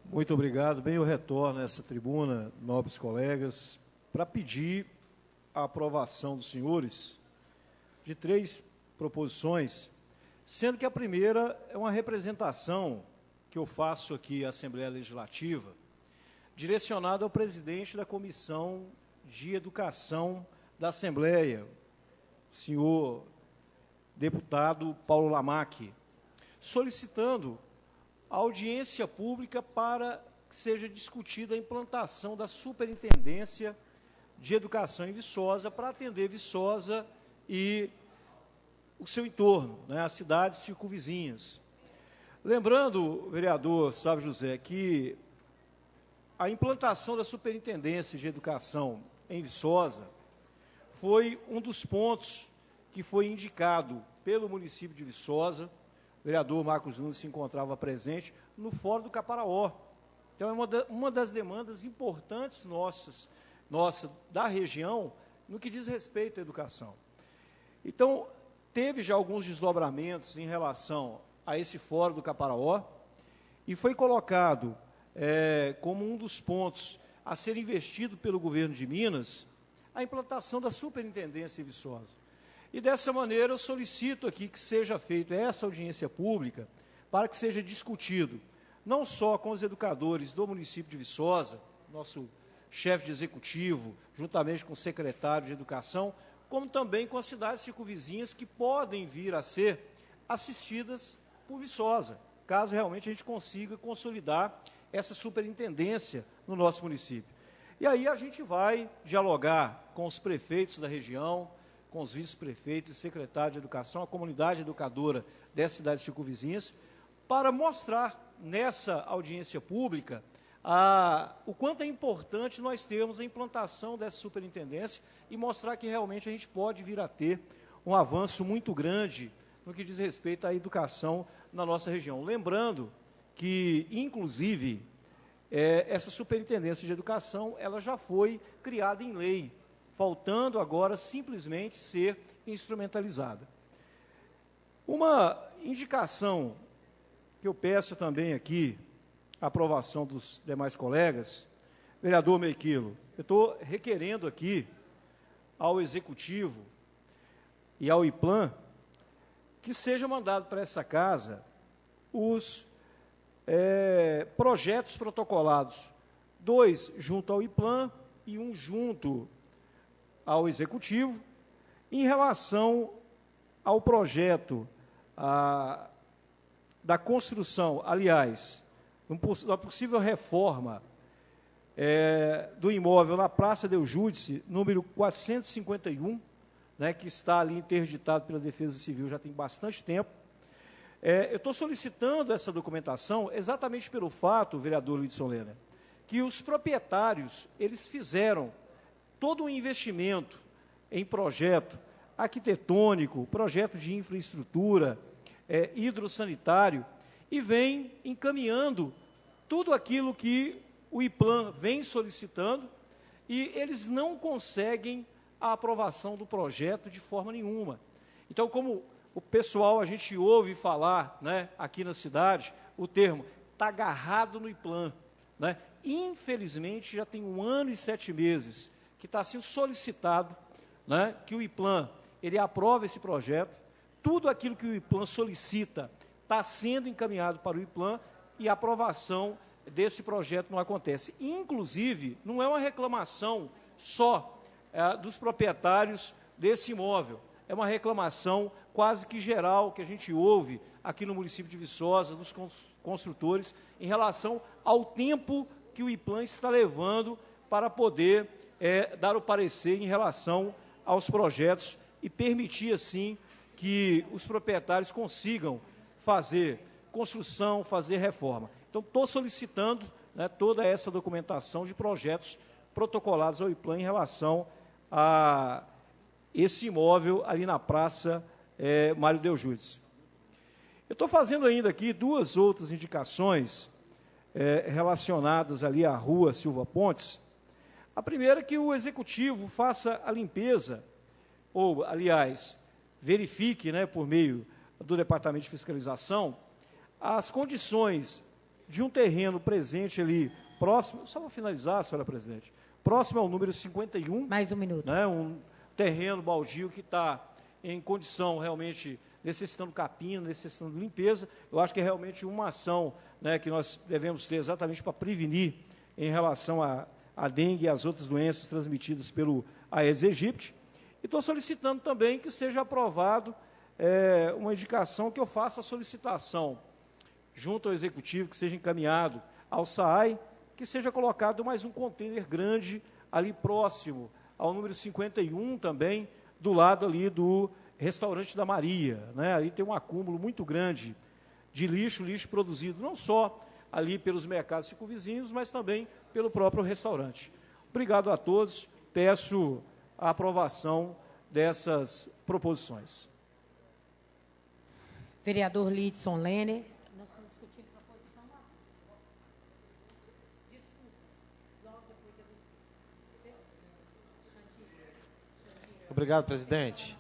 Muito obrigado. Bem, eu retorno a essa tribuna, nobres colegas, para pedir a aprovação dos senhores de 3 proposições, sendo que a primeira é uma representação que eu faço aqui à Assembleia Legislativa, direcionada ao presidente da Comissão de Educação da Assembleia, o senhor deputado Paulo Lamaque, solicitando a audiência pública para que seja discutida a implantação da Superintendência de Educação em Viçosa, para atender Viçosa e o seu entorno, né, as cidades circunvizinhas. Lembrando, vereador Sávio José, que a implantação da Superintendência de Educação em Viçosa foi um dos pontos que foi indicado pelo município de Viçosa. O vereador Marcos Nunes se encontrava presente no Fórum do Caparaó. Então, é uma das demandas importantes nossa da região no que diz respeito à educação. Então, teve já alguns desdobramentos em relação a esse Fórum do Caparaó e foi colocado como um dos pontos a ser investido pelo governo de Minas a implantação da Superintendência em Viçosa. E dessa maneira eu solicito aqui que seja feita essa audiência pública para que seja discutido, não só com os educadores do município de Viçosa, nosso chefe de executivo, juntamente com o secretário de Educação, como também com as cidades circunvizinhas que podem vir a ser assistidas por Viçosa, caso realmente a gente consiga consolidar essa superintendência no nosso município. E aí a gente vai dialogar com os prefeitos da região, com os vice-prefeitos e secretários de Educação, a comunidade educadora dessas cidades circunvizinhas, para mostrar nessa audiência pública o quanto é importante nós termos a implantação dessa superintendência e mostrar que realmente a gente pode vir a ter um avanço muito grande no que diz respeito à educação na nossa região. Lembrando que, inclusive, essa superintendência de educação ela já foi criada em lei, faltando agora simplesmente ser instrumentalizada. Uma indicação que eu peço também aqui, a aprovação dos demais colegas, vereador Meiquilo, eu estou requerendo aqui ao Executivo e ao IPLAN que seja mandado para essa casa os projetos protocolados, 2 junto ao IPLAN e 1 junto ao Executivo, em relação ao projeto da construção, aliás, da possível reforma do imóvel na Praça Del Júdice, número 451, né, que está ali interditado pela Defesa Civil já tem bastante tempo. Eu estou solicitando essa documentação exatamente pelo fato, vereador Luiz Solena, que os proprietários, eles fizeram todo um investimento em projeto arquitetônico, projeto de infraestrutura, hidrossanitário, e vem encaminhando tudo aquilo que o IPLAN vem solicitando, e eles não conseguem a aprovação do projeto de forma nenhuma. Então, como o pessoal, a gente ouve falar, né, aqui na cidade, o termo está agarrado no IPLAN, né? Infelizmente, já tem 1 ano e 7 meses que está sendo solicitado, né, que o IPLAN ele aprove esse projeto. Tudo aquilo que o IPLAN solicita está sendo encaminhado para o IPLAN e a aprovação desse projeto não acontece. Inclusive, não é uma reclamação só dos proprietários desse imóvel, é uma reclamação quase que geral que a gente ouve aqui no município de Viçosa, dos construtores, em relação ao tempo que o IPLAN está levando para poder dar o parecer em relação aos projetos e permitir, assim, que os proprietários consigam fazer construção, fazer reforma. Então, estou solicitando, né, toda essa documentação de projetos protocolados ao IPLAN em relação a esse imóvel ali na Praça Mário Del Júdice. Eu estou fazendo ainda aqui 2 outras indicações relacionadas ali à Rua Silva Pontes. A primeira é que o Executivo faça a limpeza, ou, aliás, verifique, né, por meio do Departamento de Fiscalização, as condições de um terreno presente ali, próximo, só para finalizar, senhora presidente, próximo ao número 51. Mais um minuto. Né, um terreno baldio que está em condição realmente necessitando capina, necessitando limpeza. Eu acho que é realmente uma ação, né, que nós devemos ter exatamente para prevenir em relação à dengue e às outras doenças transmitidas pelo Aedes aegypti. E estou solicitando também que seja aprovado uma indicação que eu faça a solicitação junto ao Executivo, que seja encaminhado ao SAAI, que seja colocado mais um contêiner grande ali próximo ao número 51 também, do lado ali do Restaurante da Maria, né? Ali tem um acúmulo muito grande de lixo produzido não só ali pelos mercados circunvizinhos, mas também pelo próprio restaurante. Obrigado a todos, peço a aprovação dessas proposições. Vereador Lidson Lene. Nós estamos discutindo proposição A. Logo depois Obrigado, presidente.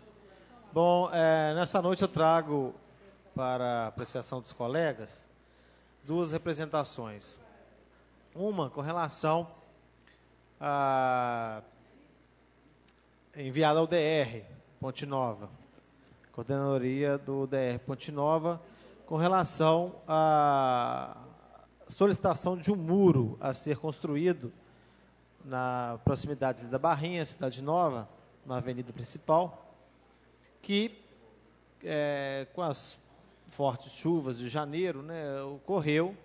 Bom, nessa noite eu trago para a apreciação dos colegas duas representações. Uma com relação a enviada ao DR Ponte Nova, coordenadoria do DR Ponte Nova, com relação à solicitação de um muro a ser construído na proximidade da Barrinha, Cidade Nova, na avenida principal, que com as fortes chuvas de janeiro, né, ocorreu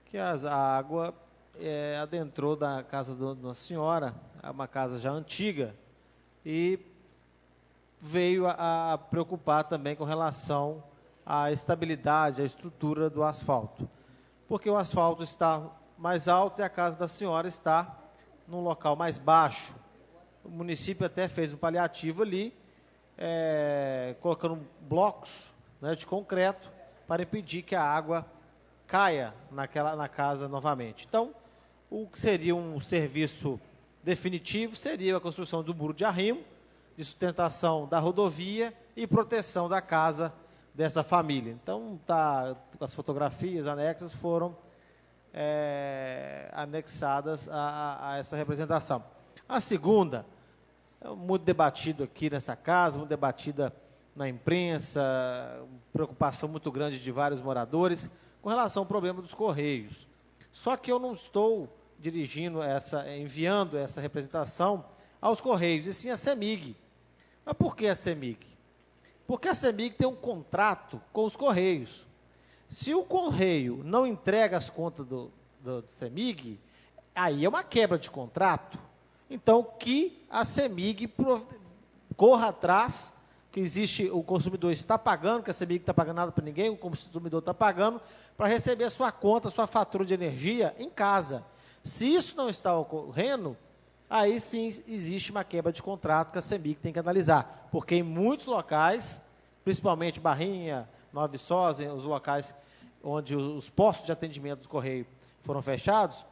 que a água adentrou da casa de uma senhora, uma casa já antiga, e veio a preocupar também com relação à estabilidade, à estrutura do asfalto. Porque o asfalto está mais alto e a casa da senhora está num local mais baixo. O município até fez um paliativo ali, colocando blocos, né, de concreto para impedir que a água caia na casa novamente. Então, o que seria um serviço definitivo seria a construção do muro de arrimo, de sustentação da rodovia e proteção da casa dessa família. Então, as fotografias anexas foram anexadas a essa representação. A segunda, muito debatido aqui nessa casa, muito debatida na imprensa, preocupação muito grande de vários moradores com relação ao problema dos Correios. Só que eu não estou enviando essa representação aos Correios, e sim à CEMIG. Mas por que a CEMIG? Porque a CEMIG tem um contrato com os Correios. Se o Correio não entrega as contas do CEMIG, aí é uma quebra de contrato. Então, que a CEMIG corra atrás, que o consumidor está pagando, que a CEMIG não está pagando nada para ninguém, o consumidor está pagando, para receber a sua conta, a sua fatura de energia em casa. Se isso não está ocorrendo, aí sim existe uma quebra de contrato que a CEMIG tem que analisar. Porque em muitos locais, principalmente Barrinha, Nova Viçosa, os locais onde os postos de atendimento do Correio foram fechados,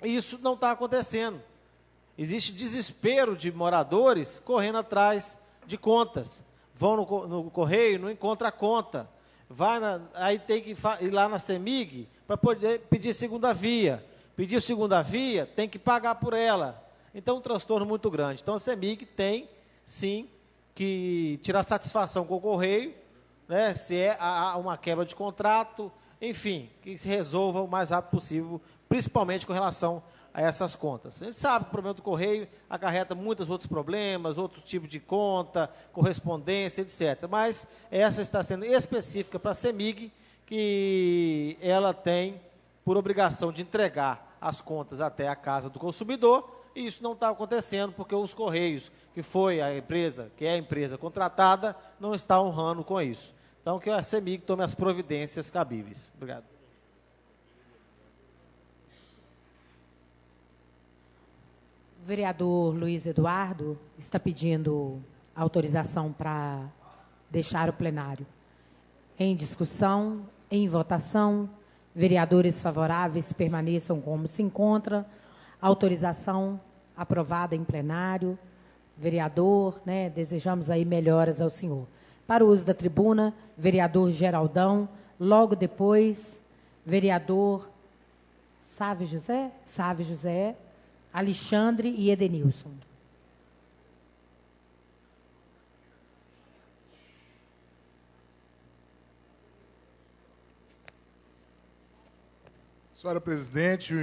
isso não está acontecendo. Existe desespero de moradores correndo atrás de contas. Vão no Correio, não encontra a conta. Aí tem que ir lá na CEMIG para poder pedir segunda via. Pedir segunda via, tem que pagar por ela. Então, um transtorno muito grande. Então, a CEMIG tem, sim, que tirar satisfação com o Correio, né, se há uma quebra de contrato, enfim, que se resolva o mais rápido possível, principalmente com relação a essas contas. A gente sabe que o problema do Correio acarreta muitos outros problemas, outros tipos de conta, correspondência, etc. Mas essa está sendo específica para a CEMIG, que ela tem por obrigação de entregar as contas até a casa do consumidor, e isso não está acontecendo porque os Correios, que é a empresa contratada, não está honrando com isso. Então, que a CEMIG tome as providências cabíveis. Obrigado. O vereador Luiz Eduardo está pedindo autorização para deixar o plenário. Em discussão, em votação, vereadores favoráveis permaneçam como se encontra. Autorização aprovada em plenário. Vereador, né, desejamos aí melhoras ao senhor. Para o uso da tribuna, vereador Geraldão. Logo depois, vereador Sávio José, Alexandre e Edenilson. Senhora presidente,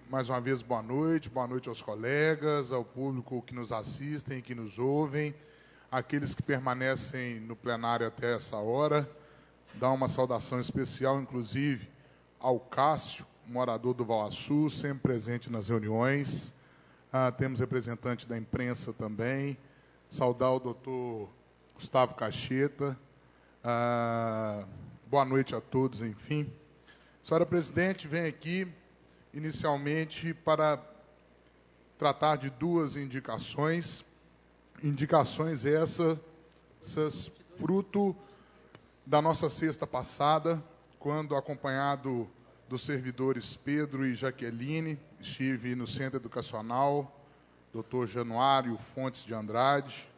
mais uma vez boa noite aos colegas, ao público que nos assistem e que nos ouvem, aqueles que permanecem no plenário até essa hora. Dá uma saudação especial, inclusive, ao Cássio, morador do Valhaçu, sempre presente nas reuniões. Temos representante da imprensa também. Saudar o doutor Gustavo Cacheta. Boa noite a todos, enfim. Senhora presidente, venho aqui, inicialmente, para tratar de duas indicações. Indicações essas fruto da nossa sexta passada, quando, acompanhado dos servidores Pedro e Jaqueline, estive no Centro Educacional, Dr. Januário Fontes de Andrade,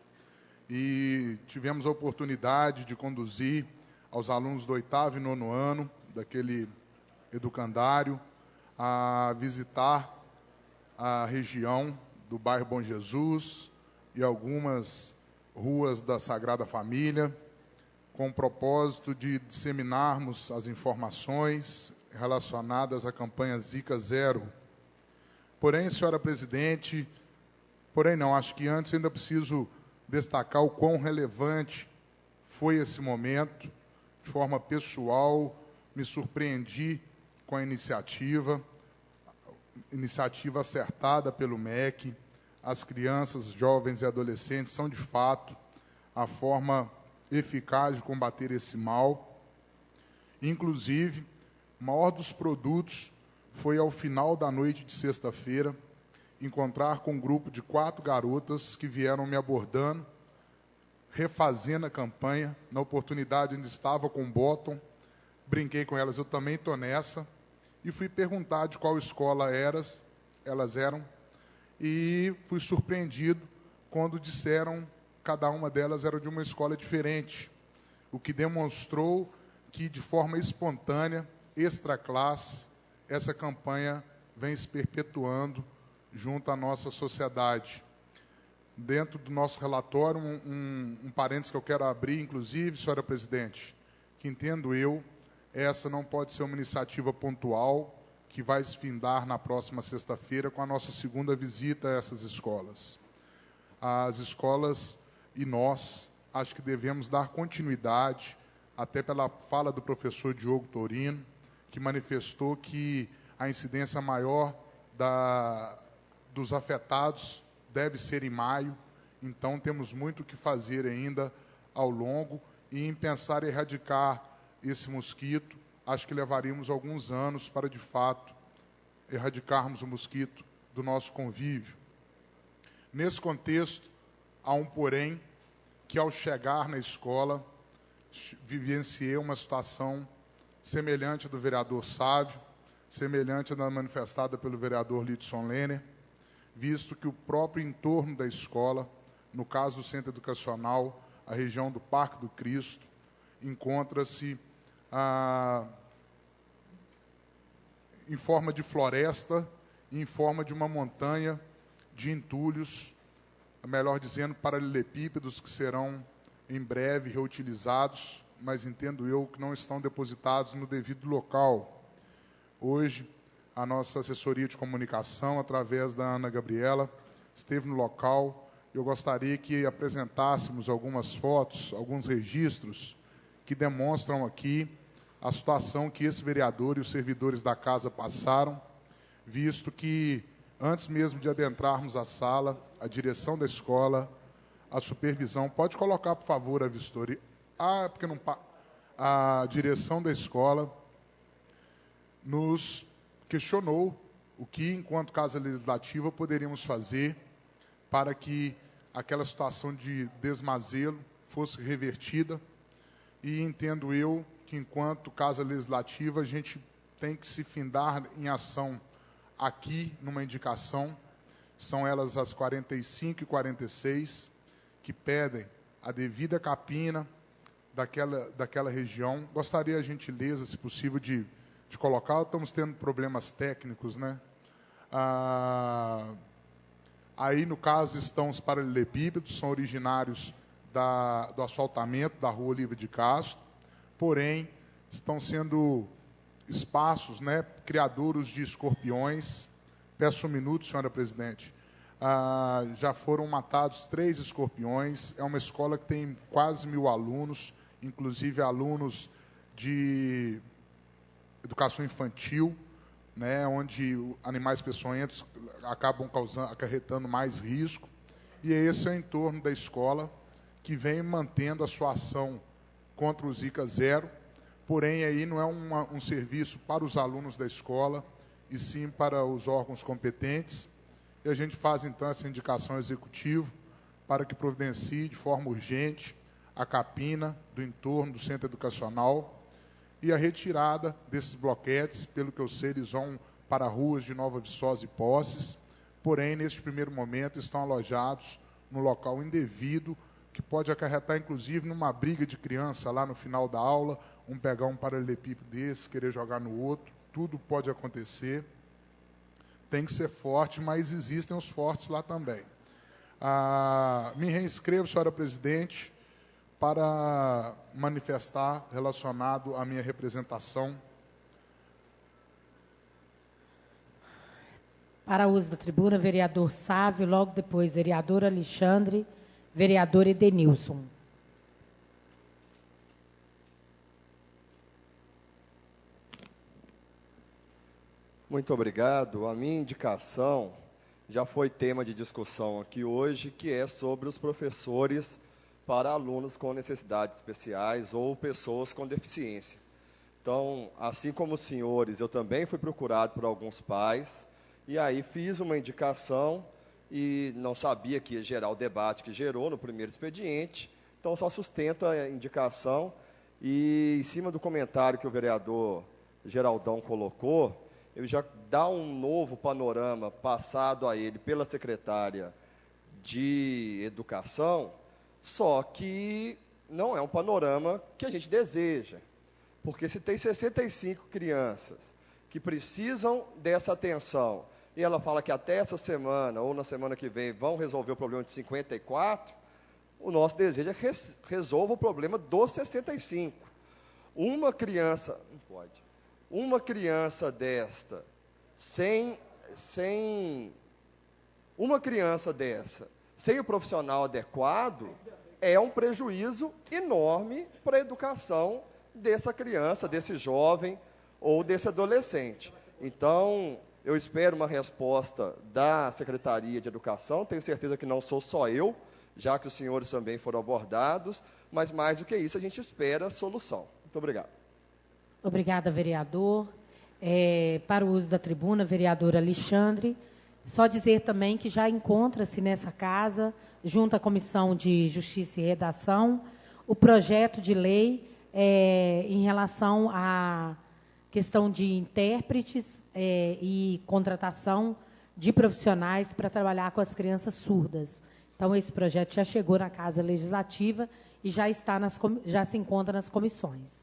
e tivemos a oportunidade de conduzir aos alunos do 8º e 9º ano, daquele educandário, a visitar a região do bairro Bom Jesus e algumas ruas da Sagrada Família, com o propósito de disseminarmos as informações relacionadas à campanha Zika Zero. Porém, senhora presidente, acho que antes ainda preciso destacar o quão relevante foi esse momento. De forma pessoal, me surpreendi com a iniciativa acertada pelo MEC. As crianças, jovens e adolescentes são, de fato, a forma eficaz de combater esse mal. Inclusive, o maior dos produtos foi, ao final da noite de sexta-feira, encontrar com um grupo de 4 garotas que vieram me abordando, refazendo a campanha. Na oportunidade, ainda estava com o Bottom, brinquei com elas, eu também estou nessa, e fui perguntar de qual escola elas eram, e fui surpreendido quando disseram cada uma delas era de uma escola diferente, o que demonstrou que, de forma espontânea, extra-classe, essa campanha vem se perpetuando junto à nossa sociedade. Dentro do nosso relatório, um parênteses que eu quero abrir, inclusive, senhora presidente, que entendo eu, essa não pode ser uma iniciativa pontual que vai se findar na próxima sexta-feira com a nossa segunda visita a essas escolas. As escolas e nós, acho que devemos dar continuidade, até pela fala do professor Diogo Torino, que manifestou que a incidência maior dos afetados deve ser em maio, então temos muito o que fazer ainda ao longo, e em pensar em erradicar esse mosquito, acho que levaríamos alguns anos para, de fato, erradicarmos o mosquito do nosso convívio. Nesse contexto, há um porém, que ao chegar na escola, vivenciei uma situação semelhante à do vereador Sávio, semelhante à da manifestada pelo vereador Lidson Lenner, visto que o próprio entorno da escola, no caso do centro educacional, a região do Parque do Cristo, encontra-se em forma de floresta e em forma de uma montanha de entulhos, melhor dizendo, paralelepípedos, que serão em breve reutilizados, mas entendo eu que não estão depositados no devido local. Hoje, a nossa assessoria de comunicação, através da Ana Gabriela, esteve no local. Eu gostaria que apresentássemos algumas fotos, alguns registros que demonstram aqui a situação que esse vereador e os servidores da casa passaram, visto que, antes mesmo de adentrarmos a sala, a direção da escola, a supervisão... Pode colocar, por favor, a vistoria. Porque não... A direção da escola nos questionou o que, enquanto Casa Legislativa, poderíamos fazer para que aquela situação de desmazelo fosse revertida. E entendo eu que, enquanto Casa Legislativa, a gente tem que se findar em ação aqui, numa indicação. São elas as 45 e 46, que pedem a devida capina daquela região. Gostaria, a gentileza, se possível, de de colocar, estamos tendo problemas técnicos, né? Aí, no caso, estão os paralelepípedos, são originários do asfaltamento da Rua Oliva de Castro, porém, estão sendo espaços, né, criadouros de escorpiões. Peço um minuto, senhora presidente. Já foram matados 3 escorpiões. É uma escola que tem quase 1000 alunos, inclusive alunos de educação infantil, né, onde animais peçonhentos acabam acarretando mais risco. E esse é o entorno da escola, que vem mantendo a sua ação contra o Zika Zero, porém aí não é um serviço para os alunos da escola, e sim para os órgãos competentes. E a gente faz, então, essa indicação ao Executivo para que providencie de forma urgente a capina do entorno do centro educacional e a retirada desses bloquetes. Pelo que eu sei, eles vão para ruas de Nova Viçosa e Poces, porém, neste primeiro momento, estão alojados no local indevido, que pode acarretar, inclusive, numa briga de criança lá no final da aula, pegar um paralelepípedo desse, querer jogar no outro, tudo pode acontecer. Tem que ser forte, mas existem os fortes lá também. Me reinscrevo, senhora presidente, para manifestar relacionado à minha representação. Para uso da tribuna, vereador Sávio, logo depois, vereador Alexandre, vereador Edenilson. Muito obrigado. A minha indicação já foi tema de discussão aqui hoje, que é sobre os professores para alunos com necessidades especiais ou pessoas com deficiência. Então, assim como os senhores, eu também fui procurado por alguns pais, e aí fiz uma indicação e não sabia que ia gerar o debate que gerou no primeiro expediente, então só sustento a indicação. E em cima do comentário que o vereador Geraldão colocou, ele já dá um novo panorama passado a ele pela secretária de Educação, só que não é um panorama que a gente deseja, porque se tem 65 crianças que precisam dessa atenção, e ela fala que até essa semana ou na semana que vem vão resolver o problema de 54, o nosso desejo é que resolva o problema dos 65. Uma criança, não pode, uma criança desta, sem o profissional adequado, é um prejuízo enorme para a educação dessa criança, desse jovem ou desse adolescente. Então, eu espero uma resposta da Secretaria de Educação, tenho certeza que não sou só eu, já que os senhores também foram abordados, mas mais do que isso, a gente espera solução. Muito obrigado. Obrigada, vereador. Para o uso da tribuna, vereador Alexandre. Só dizer também que já encontra-se nessa casa, junto à Comissão de Justiça e Redação, o projeto de lei em relação à questão de intérpretes e contratação de profissionais para trabalhar com as crianças surdas. Então, esse projeto já chegou na Casa Legislativa e já se encontra nas comissões.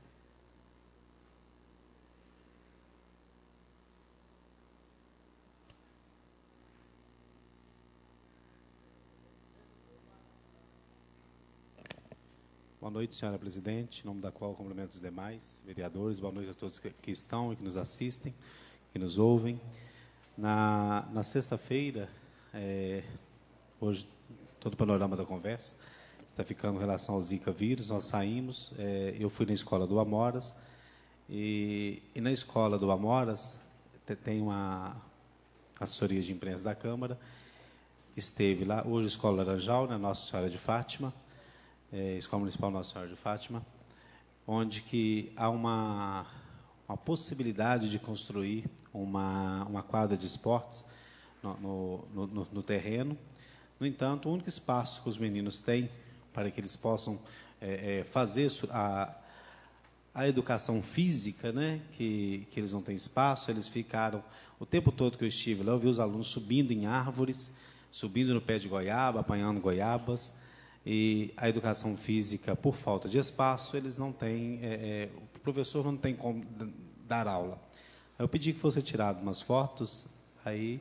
Boa noite, senhora presidente, em nome da qual cumprimento os demais vereadores. Boa noite a todos que estão e que nos assistem, que nos ouvem. Na sexta-feira, hoje, todo o panorama da conversa está ficando em relação ao Zika vírus. Nós saímos, eu fui na escola do Amoras, e na escola do Amoras tem uma assessoria de imprensa da Câmara, esteve lá, hoje a Escola Laranjal, na Nossa Senhora de Fátima, Escola Municipal Nossa Senhora de Fátima, onde que há uma possibilidade de construir uma quadra de esportes no terreno. No entanto, o único espaço que os meninos têm para que eles possam fazer a educação física, né, que eles não têm espaço, eles ficaram, o tempo todo que eu estive lá, eu vi os alunos subindo em árvores, subindo no pé de goiaba, apanhando goiabas, e a educação física, por falta de espaço, eles não têm, o professor não tem como dar aula. Eu pedi que fosse tirado umas fotos, aí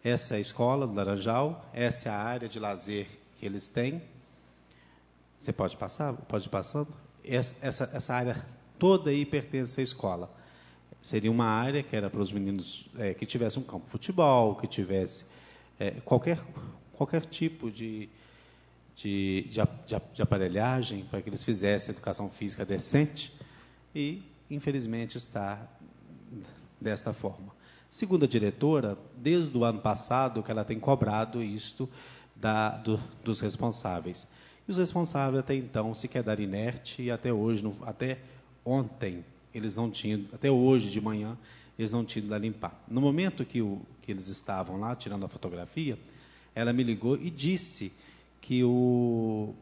essa é a escola do Laranjal, essa é a área de lazer que eles têm. Você pode passar? Pode ir passando? Essa área toda aí pertence à escola. Seria uma área que era para os meninos que tivesse um campo de futebol, que tivesse qualquer tipo de aparelhagem para que eles fizessem educação física decente e, infelizmente, está desta forma. Segundo a diretora, desde o ano passado que ela tem cobrado isto dos responsáveis. E os responsáveis, até então, se quedaram inerte e até hoje, até ontem, eles não tinham, até hoje de manhã, eles não tinham ido lá limpar. No momento que eles estavam lá, tirando a fotografia, ela me ligou e disse que o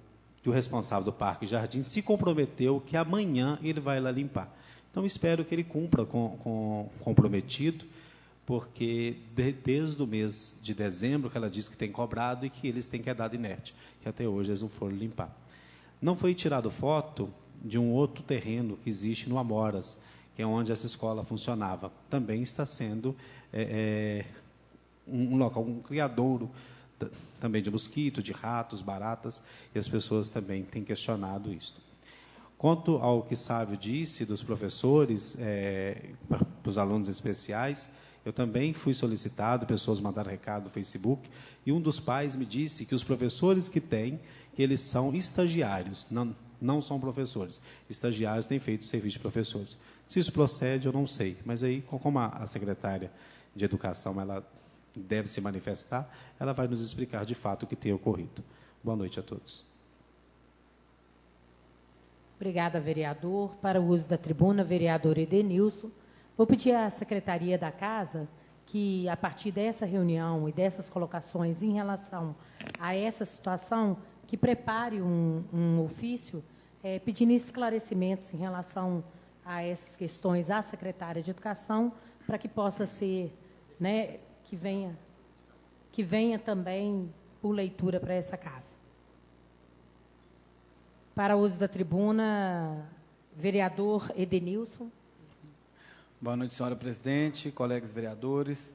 responsável do Parque Jardim se comprometeu que amanhã ele vai lá limpar. Então, espero que ele cumpra com comprometido, porque desde o mês de dezembro que ela disse que tem cobrado e que eles têm quedado inerte, que até hoje eles não foram limpar. Não foi tirado foto de um outro terreno que existe no Amoras, que é onde essa escola funcionava. Também está sendo um local, um criadouro também de mosquito, de ratos, baratas, e as pessoas também têm questionado isso. Quanto ao que Sávio disse dos professores, para os alunos especiais, eu também fui solicitado, pessoas mandaram recado no Facebook, e um dos pais me disse que os professores que têm, que eles são estagiários, não são professores. Estagiários têm feito serviço de professores. Se isso procede, eu não sei. Mas aí, como a secretária de Educação ela deve se manifestar, ela vai nos explicar de fato o que tem ocorrido. Boa noite a todos. Obrigada, vereador. Para o uso da tribuna, vereador Edenilson. Vou pedir à Secretaria da Casa que, a partir dessa reunião e dessas colocações em relação a essa situação, que prepare um ofício pedindo esclarecimentos em relação a essas questões à secretária de Educação, para que possa ser, que venha também por leitura para essa casa. Para o uso da tribuna, vereador Edenilson. Boa noite, senhora presidente, colegas vereadores,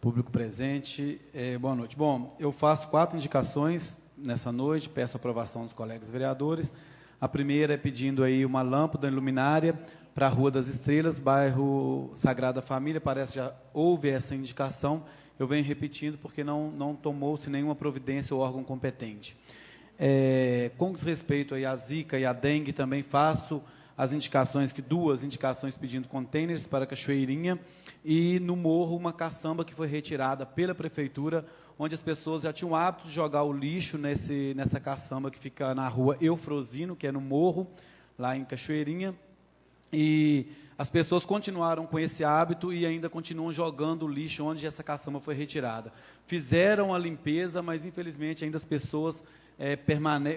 público presente. Boa noite. Bom, eu faço 4 indicações nessa noite, peço a aprovação dos colegas vereadores. A primeira é pedindo aí uma lâmpada luminária para a Rua das Estrelas, bairro Sagrada Família. Parece que já houve essa indicação. Eu venho repetindo porque não tomou-se nenhuma providência ou órgão competente. Com respeito aí à Zika e à dengue, também faço as indicações, 2 indicações pedindo containers para a Cachoeirinha, e no Morro uma caçamba que foi retirada pela Prefeitura, onde as pessoas já tinham o hábito de jogar o lixo nessa caçamba que fica na rua Eufrosino, que é no Morro, lá em Cachoeirinha, e as pessoas continuaram com esse hábito e ainda continuam jogando o lixo onde essa caçamba foi retirada. Fizeram a limpeza, mas infelizmente ainda as pessoas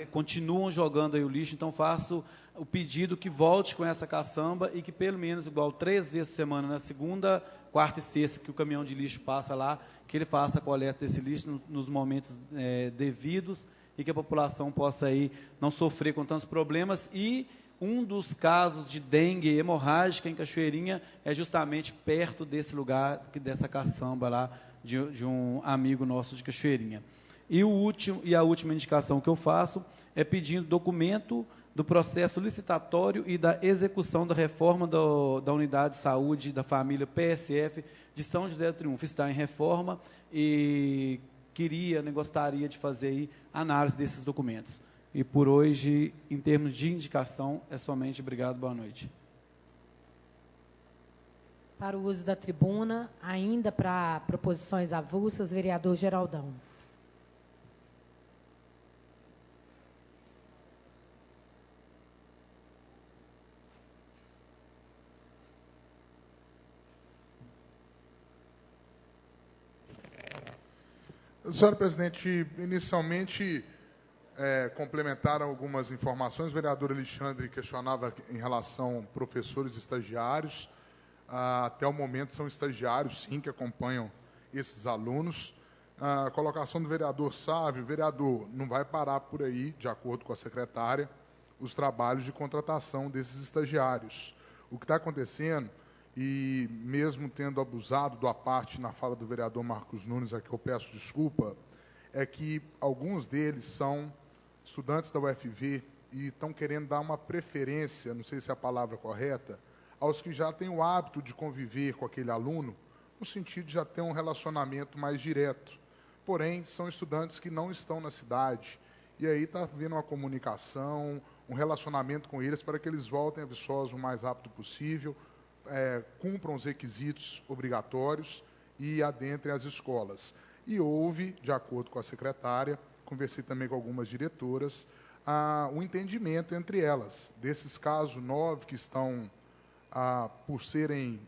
continuam jogando aí o lixo, então faço o pedido que volte com essa caçamba e que pelo menos igual 3 vezes por semana, na segunda, quarta e sexta, que o caminhão de lixo passa lá, que ele faça a coleta desse lixo nos momentos devidos e que a população possa aí não sofrer com tantos problemas. E um dos casos de dengue hemorrágica em Cachoeirinha é justamente perto desse lugar, dessa caçamba lá, de um amigo nosso de Cachoeirinha. E a última indicação que eu faço é pedindo documento do processo licitatório e da execução da reforma da Unidade de Saúde da Família PSF de São José do Triunfo. Está em reforma e gostaria de fazer aí análise desses documentos. E por hoje, em termos de indicação, é somente. Obrigado, boa noite. Para o uso da tribuna, ainda para proposições avulsas, vereador Geraldão. Senhora presidente, inicialmente complementaram algumas informações. O vereador Alexandre questionava em relação a professores e estagiários. Até o momento são estagiários, sim, que acompanham esses alunos. A colocação do vereador Sávio, vereador, não vai parar por aí, de acordo com a secretária, os trabalhos de contratação desses estagiários. O que está acontecendo, e mesmo tendo abusado da parte na fala do vereador Marcos Nunes, a que eu peço desculpa, é que alguns deles são estudantes da UFV e estão querendo dar uma preferência, não sei se é a palavra correta, aos que já têm o hábito de conviver com aquele aluno, no sentido de já ter um relacionamento mais direto. Porém, são estudantes que não estão na cidade, e aí está havendo uma comunicação, um relacionamento com eles para que eles voltem a Viçosa o mais rápido possível, cumpram os requisitos obrigatórios e adentrem as escolas. E houve, de acordo com a secretária, conversei também com algumas diretoras, um entendimento entre elas. Desses casos 9 que estão por serem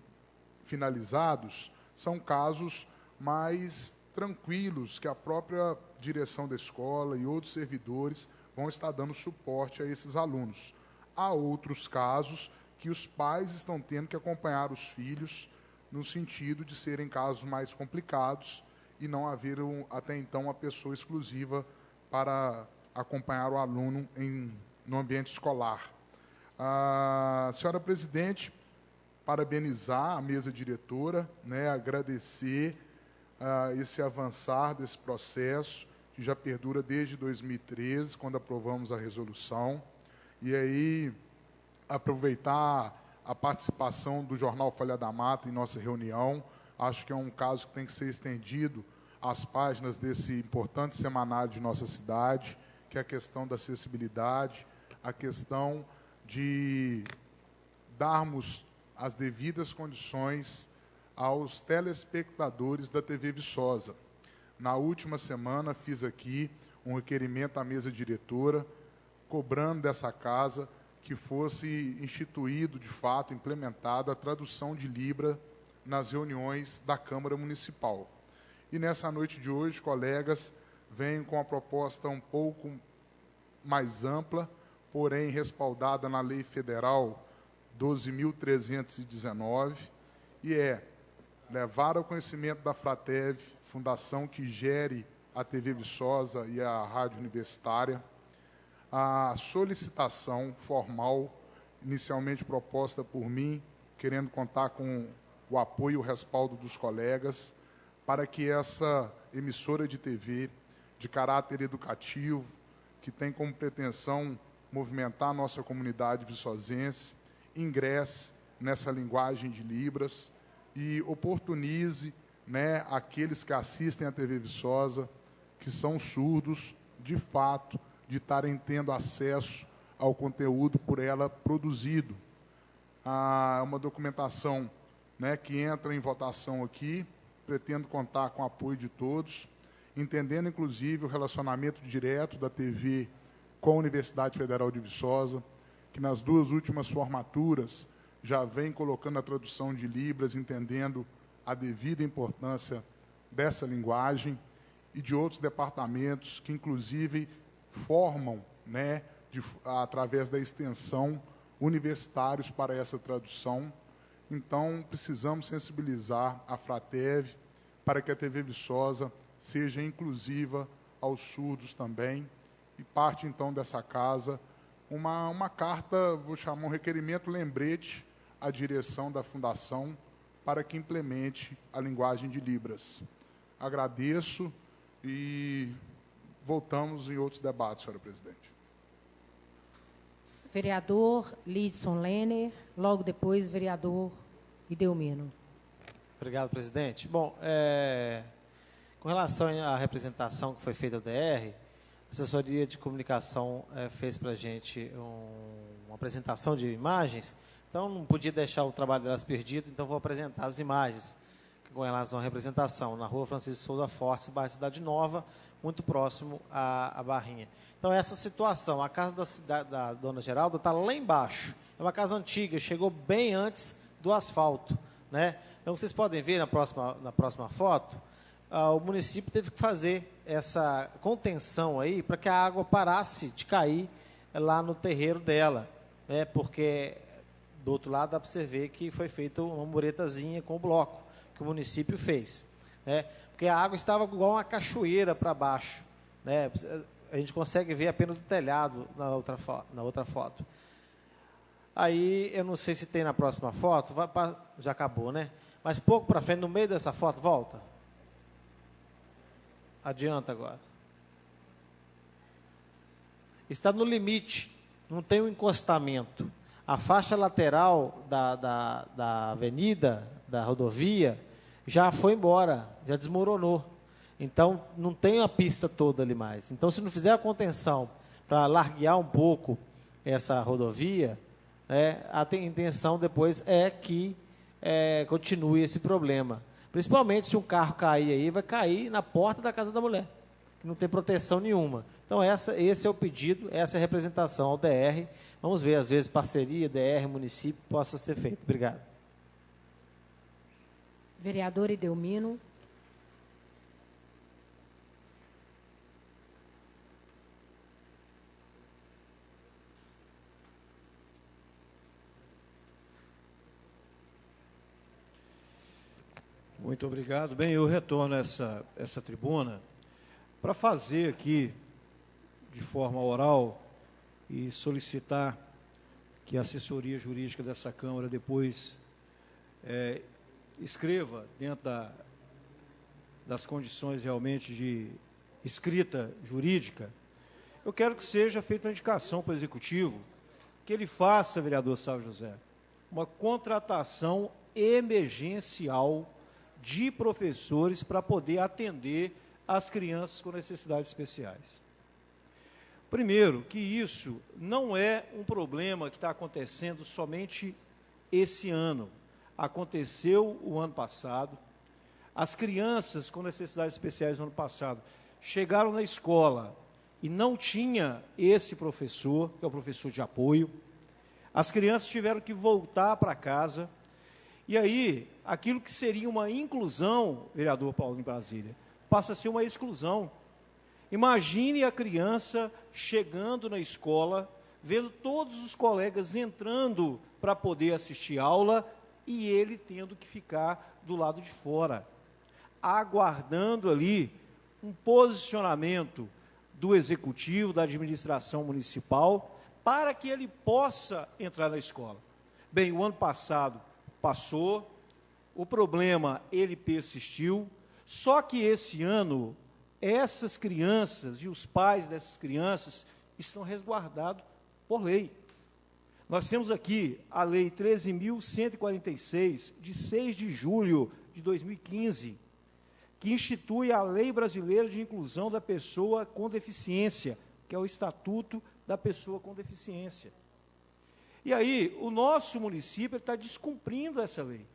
finalizados, são casos mais tranquilos, que a própria direção da escola e outros servidores vão estar dando suporte a esses alunos. Há outros casos que os pais estão tendo que acompanhar os filhos, no sentido de serem casos mais complicados e não haver até então uma pessoa exclusiva para acompanhar o aluno no ambiente escolar. Senhora presidente, parabenizar a mesa diretora, agradecer esse avançar desse processo, que já perdura desde 2013, quando aprovamos a resolução, e aí aproveitar a participação do Jornal Folha da Mata em nossa reunião. Acho que é um caso que tem que ser estendido às páginas desse importante semanário de nossa cidade, que é a questão da acessibilidade, a questão de darmos as devidas condições aos telespectadores da TV Viçosa. Na última semana, fiz aqui um requerimento à mesa diretora, cobrando dessa casa que fosse instituído, de fato, implementada a tradução de Libra nas reuniões da Câmara Municipal. E nessa noite de hoje, colegas, venho com uma proposta um pouco mais ampla, porém respaldada na Lei Federal 12.319, e levar ao conhecimento da Fratev, fundação que gere a TV Viçosa e a Rádio Universitária, a solicitação formal, inicialmente proposta por mim, querendo contar com o apoio e o respaldo dos colegas, para que essa emissora de TV, de caráter educativo, que tem como pretensão movimentar a nossa comunidade viçosense, ingresse nessa linguagem de Libras e oportunize aqueles que assistem à TV Viçosa, que são surdos, de fato, de estarem tendo acesso ao conteúdo por ela produzido. É uma documentação que entra em votação aqui, pretendo contar com o apoio de todos, entendendo, inclusive, o relacionamento direto da TV com a Universidade Federal de Viçosa, que nas 2 últimas formaturas já vem colocando a tradução de Libras, entendendo a devida importância dessa linguagem, e de outros departamentos que, inclusive, formam, através da extensão, universitários para essa tradução. Então, precisamos sensibilizar a Fratev para que a TV Viçosa seja inclusiva aos surdos também, e parte, então, dessa casa uma carta, vou chamar um requerimento lembrete à direção da Fundação para que implemente a linguagem de Libras. Agradeço e voltamos em outros debates, senhora presidente. Vereador Lidson Lenner, logo depois, vereador Idelmino. Obrigado, presidente. Bom, com relação à representação que foi feita ao DR, a assessoria de comunicação fez para a gente uma apresentação de imagens, então não podia deixar o trabalho delas perdido, então vou apresentar as imagens com relação à representação na rua Francisco Souza Fortes, bairro Cidade Nova, muito próximo à Barrinha. Então, essa situação, a casa da dona Geralda está lá embaixo, é uma casa antiga, chegou bem antes do asfalto, Então, vocês podem ver na próxima foto, o município teve que fazer essa contenção aí para que a água parasse de cair lá no terreiro dela, porque do outro lado dá para você ver que foi feita uma muretazinha com o bloco que o município fez, porque a água estava igual uma cachoeira para baixo, A gente consegue ver apenas o telhado na outra foto. Aí, eu não sei se tem na próxima foto, já acabou, né? Mas pouco para frente, no meio dessa foto, volta. Adianta agora. Está no limite, não tem um encostamento. A faixa lateral da avenida, da rodovia, já foi embora, já desmoronou. Então, não tem a pista toda ali mais. Então, se não fizer a contenção para larguear um pouco essa rodovia, a intenção depois é que continue esse problema. Principalmente se um carro cair aí, vai cair na porta da casa da mulher, que não tem proteção nenhuma. Então, esse é o pedido, essa é a representação ao DR. Vamos ver, às vezes, parceria, DR, município, possa ser feito. Obrigado. Vereador Edelmino. Muito obrigado. Bem, eu retorno a essa tribuna para fazer aqui, de forma oral, e solicitar que a assessoria jurídica dessa Câmara depois escreva, dentro das condições realmente de escrita jurídica, eu quero que seja feita uma indicação para o Executivo, que ele faça, vereador Sávio José, uma contratação emergencial de professores para poder atender as crianças com necessidades especiais. Primeiro, que isso não é um problema que está acontecendo somente esse ano. Aconteceu o ano passado. As crianças com necessidades especiais no ano passado chegaram na escola e não tinha esse professor, que é o professor de apoio. As crianças tiveram que voltar para casa. E aí, aquilo que seria uma inclusão, vereador Paulo em Brasília, passa a ser uma exclusão. Imagine a criança chegando na escola, vendo todos os colegas entrando para poder assistir aula e ele tendo que ficar do lado de fora, aguardando ali um posicionamento do Executivo, da administração municipal, para que ele possa entrar na escola. Bem, o ano passado passou, o problema ele persistiu, só que esse ano essas crianças e os pais dessas crianças estão resguardados por lei. Nós temos aqui a Lei 13.146, de 6 de julho de 2015, que institui a Lei Brasileira de Inclusão da Pessoa com Deficiência, que é o Estatuto da Pessoa com Deficiência. E aí, o nosso município está descumprindo essa lei.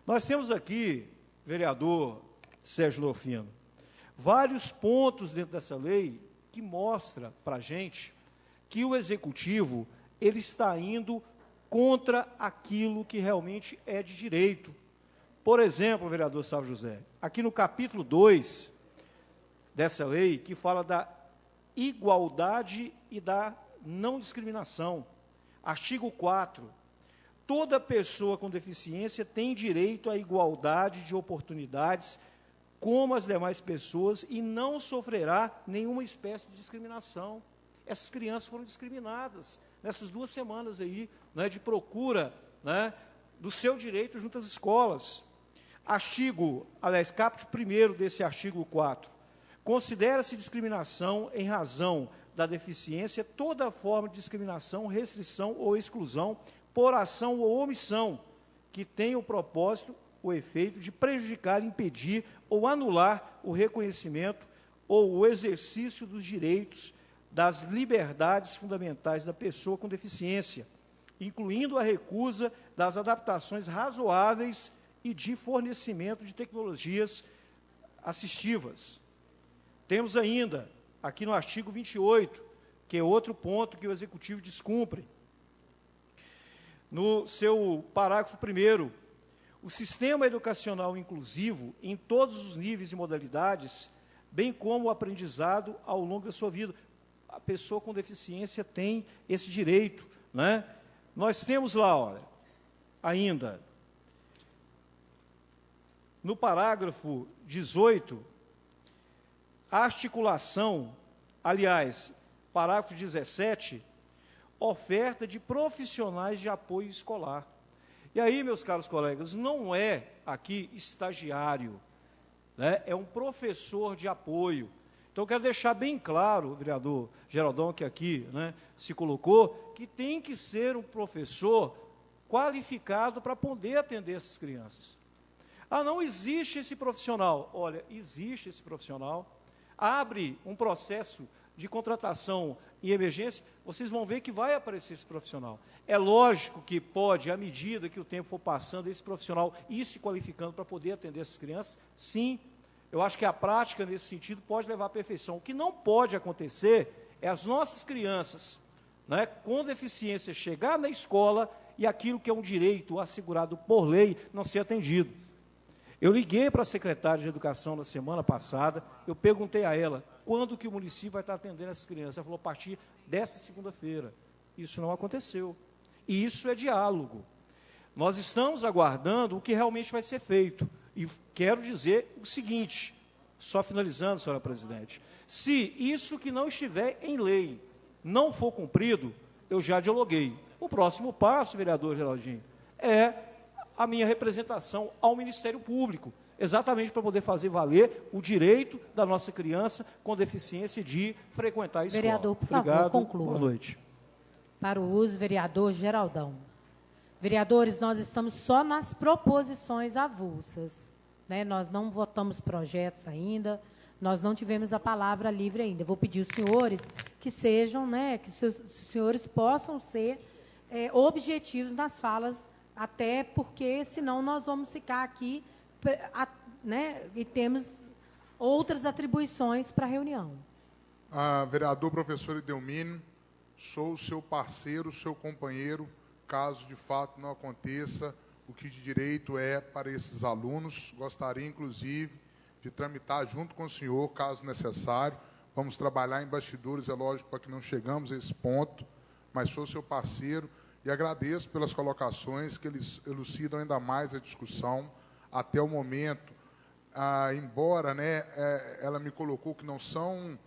Nós temos aqui, vereador Sérgio Lofino, vários pontos dentro dessa lei que mostra para a gente que o Executivo ele está indo contra aquilo que realmente é de direito. Por exemplo, vereador Sávio José, aqui no capítulo 2 dessa lei, que fala da igualdade e da não discriminação, artigo 4, toda pessoa com deficiência tem direito à igualdade de oportunidades como as demais pessoas e não sofrerá nenhuma espécie de discriminação. Essas crianças foram discriminadas nessas 2 semanas aí, né, de procura, né, do seu direito junto às escolas. Caput 1º desse artigo 4, considera-se discriminação em razão da deficiência toda forma de discriminação, restrição ou exclusão por ação ou omissão que tenha o propósito, o efeito de prejudicar, impedir ou anular o reconhecimento ou o exercício dos direitos, das liberdades fundamentais da pessoa com deficiência, incluindo a recusa das adaptações razoáveis e de fornecimento de tecnologias assistivas. Temos ainda, aqui no artigo 28, que é outro ponto que o Executivo descumpre. No seu parágrafo 1º, o sistema educacional inclusivo, em todos os níveis e modalidades, bem como o aprendizado ao longo da sua vida. A pessoa com deficiência tem esse direito, né? Nós temos lá, olha, ainda, no parágrafo 18, a articulação, aliás, parágrafo 17, oferta de profissionais de apoio escolar. E aí, meus caros colegas, não é aqui estagiário, né? É um professor de apoio. Então, eu quero deixar bem claro, o vereador Geraldão, que aqui, né, se colocou, que tem que ser um professor qualificado para poder atender essas crianças. Ah, não existe esse profissional. Olha, existe esse profissional. Abre um processo de contratação em emergência, vocês vão ver que vai aparecer esse profissional. É lógico que pode, à medida que o tempo for passando, esse profissional ir se qualificando para poder atender essas crianças, sim. Eu acho que a prática, nesse sentido, pode levar à perfeição. O que não pode acontecer é as nossas crianças, né, com deficiência, chegar na escola e aquilo que é um direito assegurado por lei não ser atendido. Eu liguei para a secretária de Educação na semana passada, eu perguntei a ela quando que o município vai estar atendendo essas crianças. Ela falou, a partir dessa segunda-feira. Isso não aconteceu. E isso é diálogo. Nós estamos aguardando o que realmente vai ser feito. E quero dizer o seguinte, só finalizando, senhora presidente, se isso que não estiver em lei não for cumprido, eu já dialoguei. O próximo passo, vereador Geraldinho, é a minha representação ao Ministério Público, exatamente para poder fazer valer o direito da nossa criança com deficiência de frequentar a escola. Vereador, por Obrigado, favor, conclua. boa noite. Para o uso, vereador Geraldão. Vereadores, nós estamos só nas proposições avulsas, né? Nós não votamos projetos ainda, nós não tivemos a palavra livre ainda. Eu vou pedir aos senhores que sejam, né, que os senhores possam ser objetivos nas falas, até porque, senão, nós vamos ficar aqui, né, e temos outras atribuições para a reunião. Vereador professor Edelmino, sou seu parceiro, seu companheiro, caso de fato não aconteça o que de direito é para esses alunos. Gostaria, inclusive, de tramitar junto com o senhor, caso necessário. Vamos trabalhar em bastidores, é lógico, para que não chegamos a esse ponto, mas sou seu parceiro e agradeço pelas colocações que eles elucidam ainda mais a discussão até o momento. Embora, né, ela me colocou que não são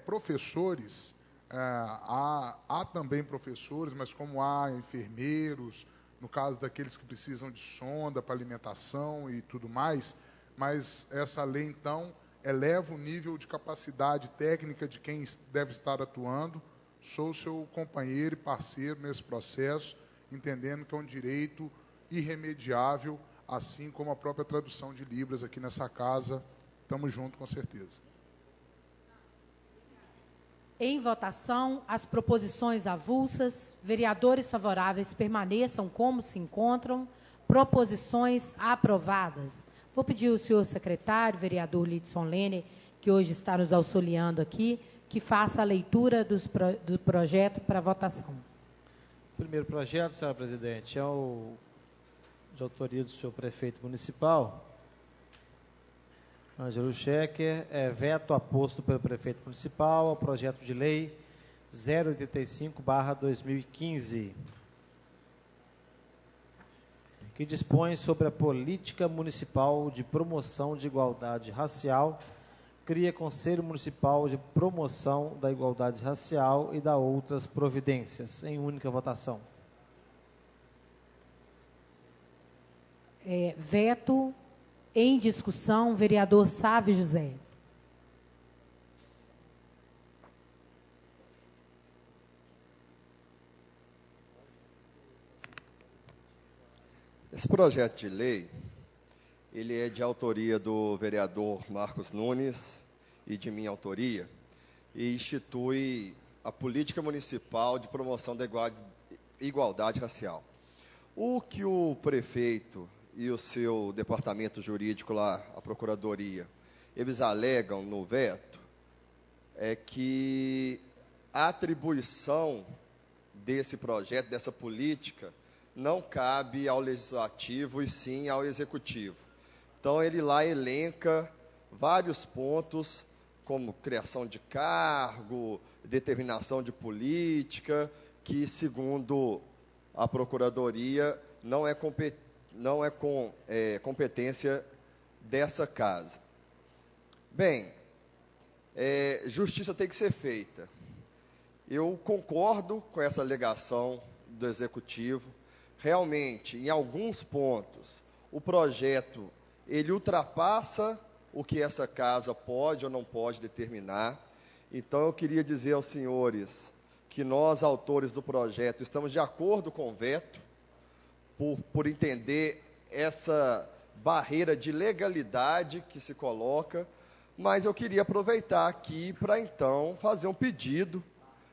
professores, há também professores, mas como há enfermeiros, no caso daqueles que precisam de sonda para alimentação e tudo mais, mas essa lei, então, eleva o nível de capacidade técnica de quem deve estar atuando. Sou seu companheiro e parceiro nesse processo, entendendo que é um direito irremediável, assim como a própria tradução de Libras aqui nessa casa. Estamos juntos, com certeza. Em votação, as proposições avulsas, vereadores favoráveis permaneçam como se encontram, proposições aprovadas. Vou pedir ao senhor secretário, vereador Lidson Lene, que hoje está nos auxiliando aqui, que faça a leitura do projeto para votação. O primeiro projeto, senhora presidente, é de autoria do senhor prefeito municipal, Ângelo Schecker, veto aposto pelo prefeito municipal ao projeto de lei 085/2015, que dispõe sobre a política municipal de promoção de igualdade racial, cria Conselho Municipal de Promoção da Igualdade Racial e dá outras providências, em única votação. Veto em discussão, vereador Sávio José. Esse projeto de lei, ele é de autoria do vereador Marcos Nunes e de minha autoria, e institui a política municipal de promoção da igualdade racial. O que o prefeito e o seu departamento jurídico lá, a procuradoria, eles alegam no veto, é que a atribuição desse projeto, dessa política, não cabe ao legislativo e sim ao executivo. Então, ele lá elenca vários pontos, como criação de cargo, determinação de política, que, segundo a Procuradoria, não é competência dessa casa. Bem, justiça tem que ser feita. Eu concordo com essa alegação do Executivo. Realmente, em alguns pontos, o projeto ele ultrapassa o que essa casa pode ou não pode determinar. Então, eu queria dizer aos senhores que nós, autores do projeto, estamos de acordo com o veto, por entender essa barreira de legalidade que se coloca, mas eu queria aproveitar aqui para, então, fazer um pedido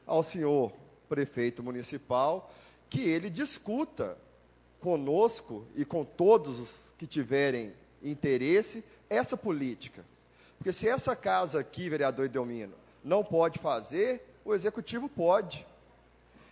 ao senhor prefeito municipal que ele discuta conosco e com todos os que tiverem interesse essa política. Porque se essa casa aqui, vereador Edelmino, não pode fazer, o Executivo pode.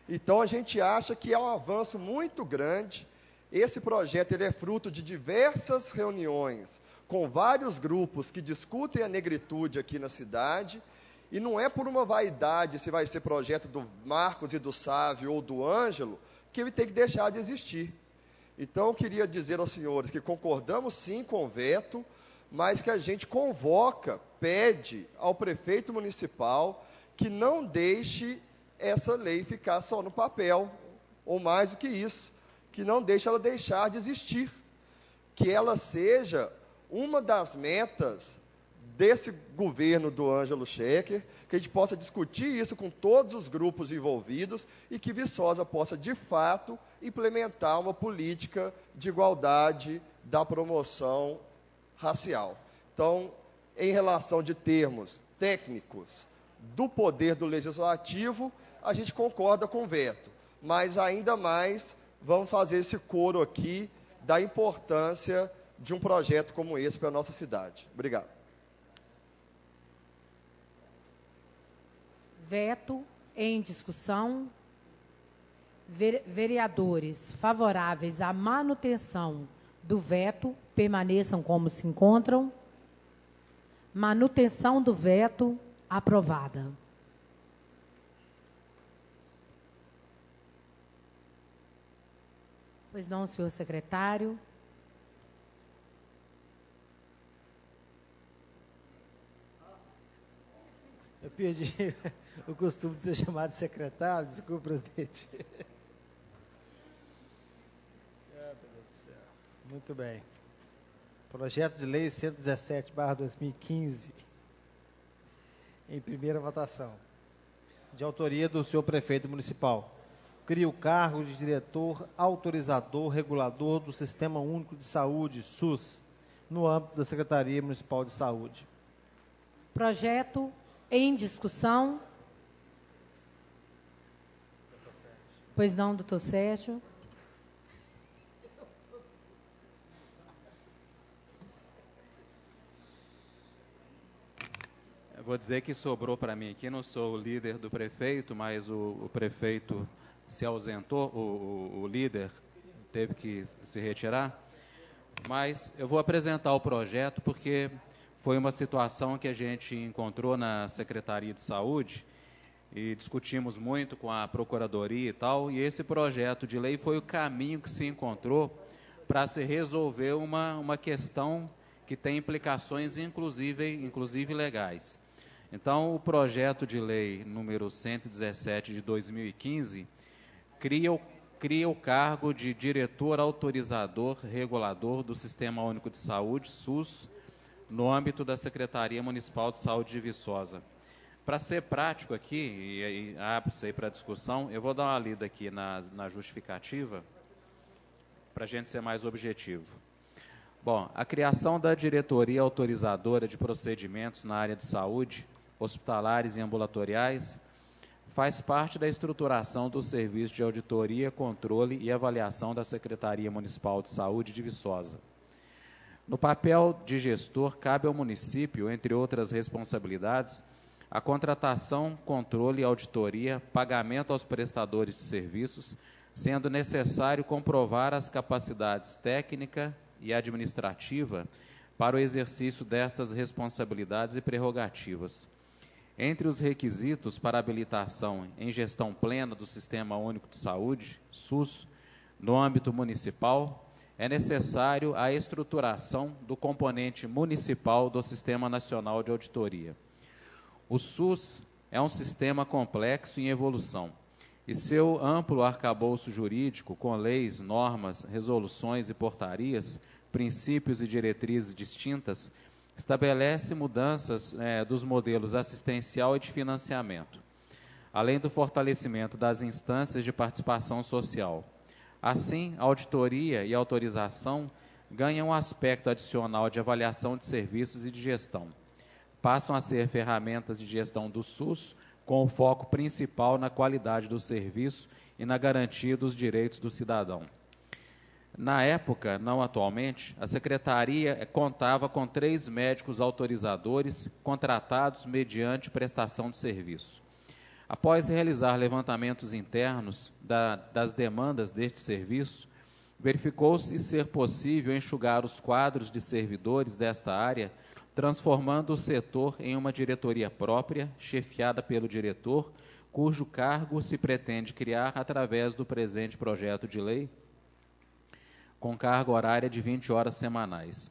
Então, a gente acha que é um avanço muito grande. Esse projeto ele é fruto de diversas reuniões com vários grupos que discutem a negritude aqui na cidade, e não é por uma vaidade se vai ser projeto do Marcos e do Sávio ou do Ângelo, que ele tem que deixar de existir. Então, eu queria dizer aos senhores que concordamos sim com o veto, mas que a gente convoca, pede ao prefeito municipal que não deixe essa lei ficar só no papel, ou mais do que isso, que não deixe ela deixar de existir, que ela seja uma das metas desse governo do Ângelo Schecker, que a gente possa discutir isso com todos os grupos envolvidos e que Viçosa possa, de fato, implementar uma política de igualdade da promoção racial. Então, em relação de termos técnicos do poder do Legislativo, a gente concorda com o veto, mas ainda mais vamos fazer esse coro aqui da importância de um projeto como esse para a nossa cidade. Obrigado. Veto em discussão. Vereadores favoráveis à manutenção do veto, permaneçam como se encontram. Manutenção do veto, aprovada. Pois não, senhor secretário. Eu perdi o costume de ser chamado de secretário, desculpa, presidente. Meu Deus do céu. Muito bem. Projeto de lei 117/2015, em primeira votação. De autoria do senhor prefeito municipal. Cria o cargo de diretor autorizador regulador do Sistema Único de Saúde, SUS, no âmbito da Secretaria Municipal de Saúde. Projeto em discussão. Pois não, doutor Sérgio. Eu vou dizer que sobrou para mim aqui, não sou o líder do prefeito, mas o prefeito se ausentou, o líder teve que se retirar, mas eu vou apresentar o projeto porque foi uma situação que a gente encontrou na Secretaria de Saúde e discutimos muito com a Procuradoria e tal, e esse projeto de lei foi o caminho que se encontrou para se resolver uma questão que tem implicações inclusive legais. Então, o projeto de lei número 117 de 2015 cria o cargo de diretor autorizador regulador do Sistema Único de Saúde, SUS, no âmbito da Secretaria Municipal de Saúde de Viçosa. Para ser prático aqui, e abre-se aí para discussão, eu vou dar uma lida aqui na justificativa, para a gente ser mais objetivo. Bom, a criação da diretoria autorizadora de procedimentos na área de saúde, hospitalares e ambulatoriais, faz parte da estruturação do Serviço de Auditoria, Controle e Avaliação da Secretaria Municipal de Saúde de Viçosa. No papel de gestor, cabe ao município, entre outras responsabilidades, a contratação, controle e auditoria, pagamento aos prestadores de serviços, sendo necessário comprovar as capacidades técnica e administrativa para o exercício destas responsabilidades e prerrogativas. Entre os requisitos para habilitação em gestão plena do Sistema Único de Saúde, SUS, no âmbito municipal, é necessário a estruturação do componente municipal do Sistema Nacional de Auditoria. O SUS é um sistema complexo em evolução, e seu amplo arcabouço jurídico, com leis, normas, resoluções e portarias, princípios e diretrizes distintas, estabelece mudanças dos modelos assistencial e de financiamento, além do fortalecimento das instâncias de participação social. Assim, a auditoria e a autorização ganham um aspecto adicional de avaliação de serviços e de gestão. Passam a ser ferramentas de gestão do SUS, com o foco principal na qualidade do serviço e na garantia dos direitos do cidadão. Na época, não atualmente, a Secretaria contava com 3 médicos autorizadores contratados mediante prestação de serviço. Após realizar levantamentos internos das demandas deste serviço, verificou-se ser possível enxugar os quadros de servidores desta área, transformando o setor em uma diretoria própria, chefiada pelo diretor, cujo cargo se pretende criar através do presente projeto de lei, com carga horária de 20 horas semanais.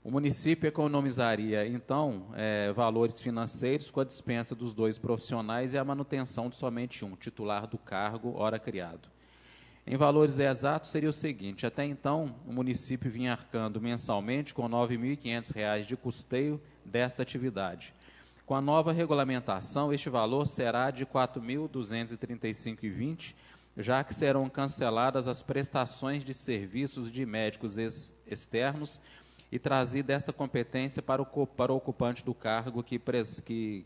O município economizaria, então, valores financeiros com a dispensa dos 2 profissionais e a manutenção de somente um, titular do cargo, ora criado. Em valores exatos, seria o seguinte: até então, o município vinha arcando mensalmente com R$ 9.500 de custeio desta atividade. Com a nova regulamentação, este valor será de R$ 4.235,20, já que serão canceladas as prestações de serviços de médicos externos e trazida esta competência para o ocupante do cargo que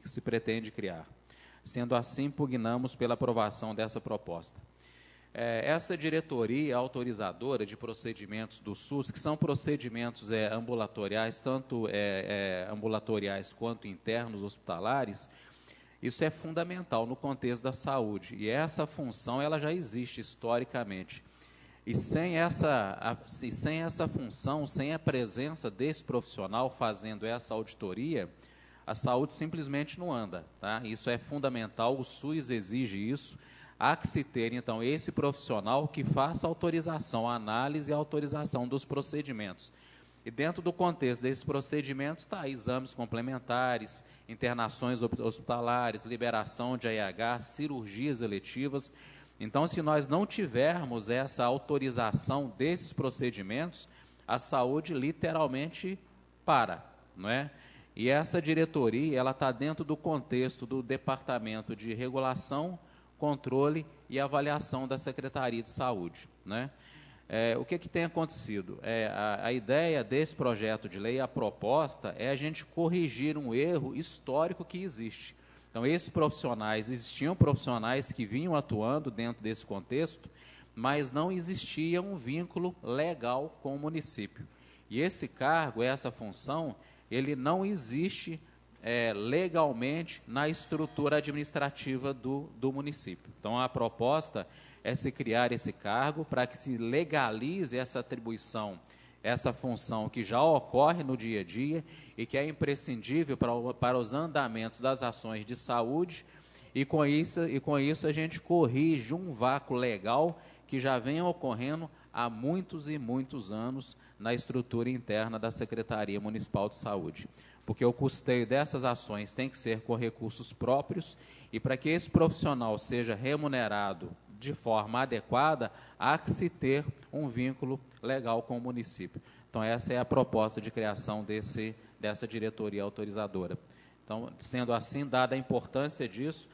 se pretende criar. Sendo assim, pugnamos pela aprovação dessa proposta. Essa diretoria autorizadora de procedimentos do SUS, que são procedimentos ambulatoriais, tanto ambulatoriais quanto internos hospitalares, isso é fundamental no contexto da saúde. E essa função ela já existe historicamente. E sem essa função, sem a presença desse profissional fazendo essa auditoria, a saúde simplesmente não anda. Tá? Isso é fundamental, o SUS exige isso. Há que se ter, então, esse profissional que faça autorização, análise e autorização dos procedimentos. E dentro do contexto desses procedimentos, está exames complementares, internações hospitalares, liberação de AIH, cirurgias eletivas. Então, se nós não tivermos essa autorização desses procedimentos, a saúde literalmente para, não é? E essa diretoria, ela está dentro do contexto do Departamento de Regulação, Controle e Avaliação da Secretaria de Saúde, né? O que tem acontecido? A ideia desse projeto de lei, a proposta, é a gente corrigir um erro histórico que existe. Então, existiam profissionais que vinham atuando dentro desse contexto, mas não existia um vínculo legal com o município. E esse cargo, essa função, ele não existe legalmente na estrutura administrativa do município. Então, a proposta é se criar esse cargo para que se legalize essa atribuição, essa função que já ocorre no dia a dia e que é imprescindível para os andamentos das ações de saúde, e com isso a gente corrige um vácuo legal que já vem ocorrendo há muitos e muitos anos na estrutura interna da Secretaria Municipal de Saúde. Porque o custeio dessas ações tem que ser com recursos próprios, e para que esse profissional seja remunerado de forma adequada, há que se ter um vínculo legal com o município. Então, essa é a proposta de criação dessa diretoria autorizadora. Então, sendo assim, dada a importância disso,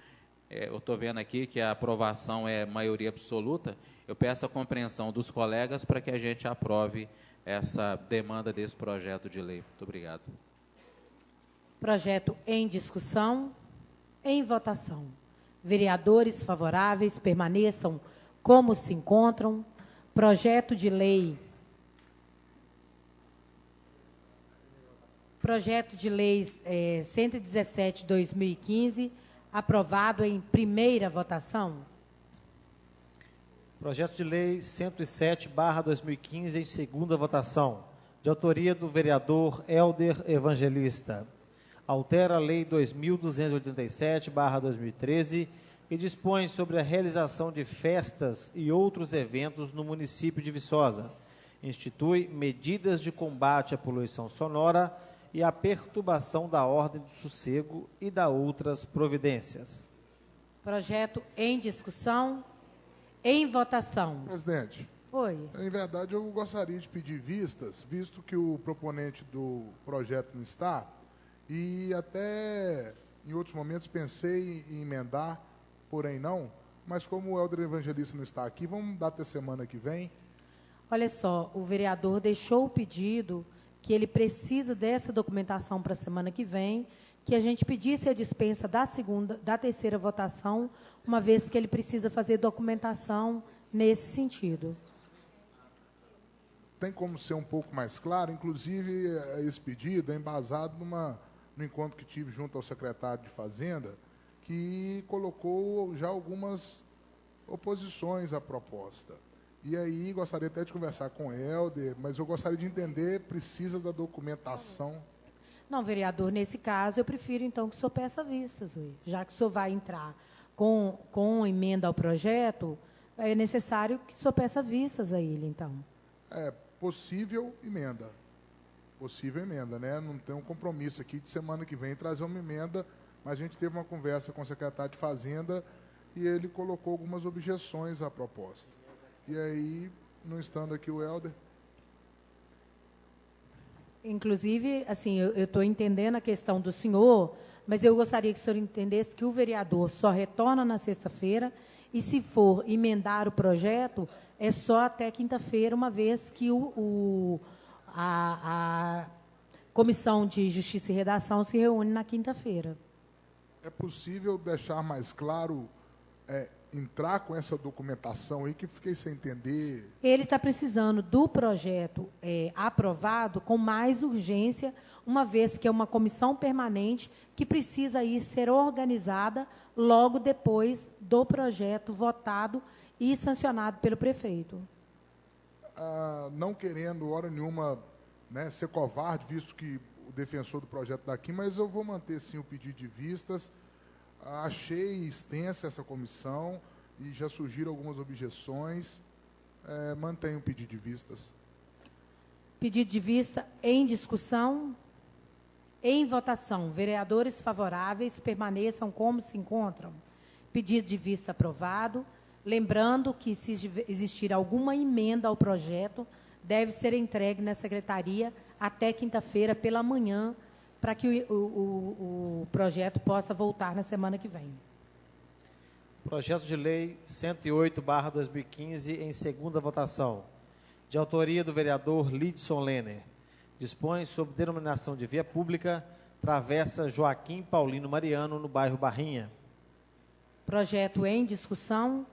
eu estou vendo aqui que a aprovação é maioria absoluta, eu peço a compreensão dos colegas para que a gente aprove essa demanda desse projeto de lei. Muito obrigado. Projeto em discussão, em votação. Vereadores favoráveis, permaneçam como se encontram. Projeto de lei 117/2015, aprovado em primeira votação. Projeto de lei 107/2015, em segunda votação, de autoria do vereador Helder Evangelista. Altera a Lei 2.287/2013 e dispõe sobre a realização de festas e outros eventos no município de Viçosa. Institui medidas de combate à poluição sonora e a perturbação da ordem do sossego e da outras providências. Projeto em discussão, em votação. Presidente, Oi. em verdade eu gostaria de pedir vistas, visto que o proponente do projeto não está, e até em outros momentos pensei em emendar, porém não, mas como o Helder Evangelista não está aqui, vamos dar até semana que vem. Olha só, o vereador deixou o pedido que ele precisa dessa documentação para a semana que vem, que a gente pedisse a dispensa da terceira votação, uma vez que ele precisa fazer documentação nesse sentido. Tem como ser um pouco mais claro? Inclusive, esse pedido é embasado no encontro que tive junto ao secretário de Fazenda, que colocou já algumas oposições à proposta. E aí, gostaria até de conversar com o Helder, mas eu gostaria de entender, precisa da documentação. Não, vereador, nesse caso, eu prefiro, então, que o senhor peça vistas, já que o senhor vai entrar com emenda ao projeto, é necessário que o senhor peça vistas a ele, então. É, possível emenda. Possível emenda, né? Não tem um compromisso aqui de semana que vem trazer uma emenda, mas a gente teve uma conversa com o secretário de Fazenda e ele colocou algumas objeções à proposta. E aí, não estando aqui o Helder... Inclusive, assim, eu estou entendendo a questão do senhor, mas eu gostaria que o senhor entendesse que o vereador só retorna na sexta-feira e, se for emendar o projeto, é só até quinta-feira, uma vez que a Comissão de Justiça e Redação se reúne na quinta-feira. É possível deixar mais claro, entrar com essa documentação aí, que fiquei sem entender? Ele está precisando do projeto aprovado com mais urgência, uma vez que é uma comissão permanente que precisa aí ser organizada logo depois do projeto votado e sancionado pelo prefeito. Não querendo, hora nenhuma, né, ser covarde, visto que o defensor do projeto está aqui, mas eu vou manter, sim, o pedido de vistas. Achei extensa essa comissão e já surgiram algumas objeções. Mantenho o pedido de vistas. Pedido de vista em discussão, em votação. Vereadores favoráveis permaneçam como se encontram. Pedido de vista aprovado. Lembrando que, se existir alguma emenda ao projeto, deve ser entregue na secretaria até quinta-feira pela manhã, para que o projeto possa voltar na semana que vem. Projeto de Lei 108/2015, em segunda votação. De autoria do vereador Lidson Lenner. Dispõe sobre denominação de via pública, Travessa Joaquim Paulino Mariano, no bairro Barrinha. Projeto em discussão,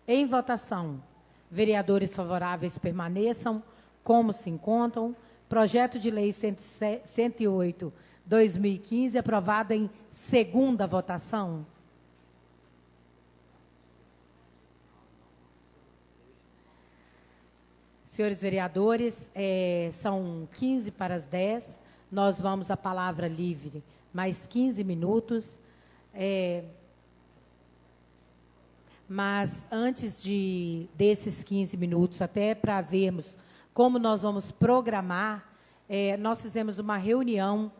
em votação. Vereadores favoráveis permaneçam como se encontram. Projeto de Lei 108/2015, aprovado em segunda votação. Senhores vereadores, são 15 para as 10. Nós vamos à palavra livre mais 15 minutos. Mas antes desses 15 minutos, até para vermos como nós vamos programar, nós fizemos uma reunião,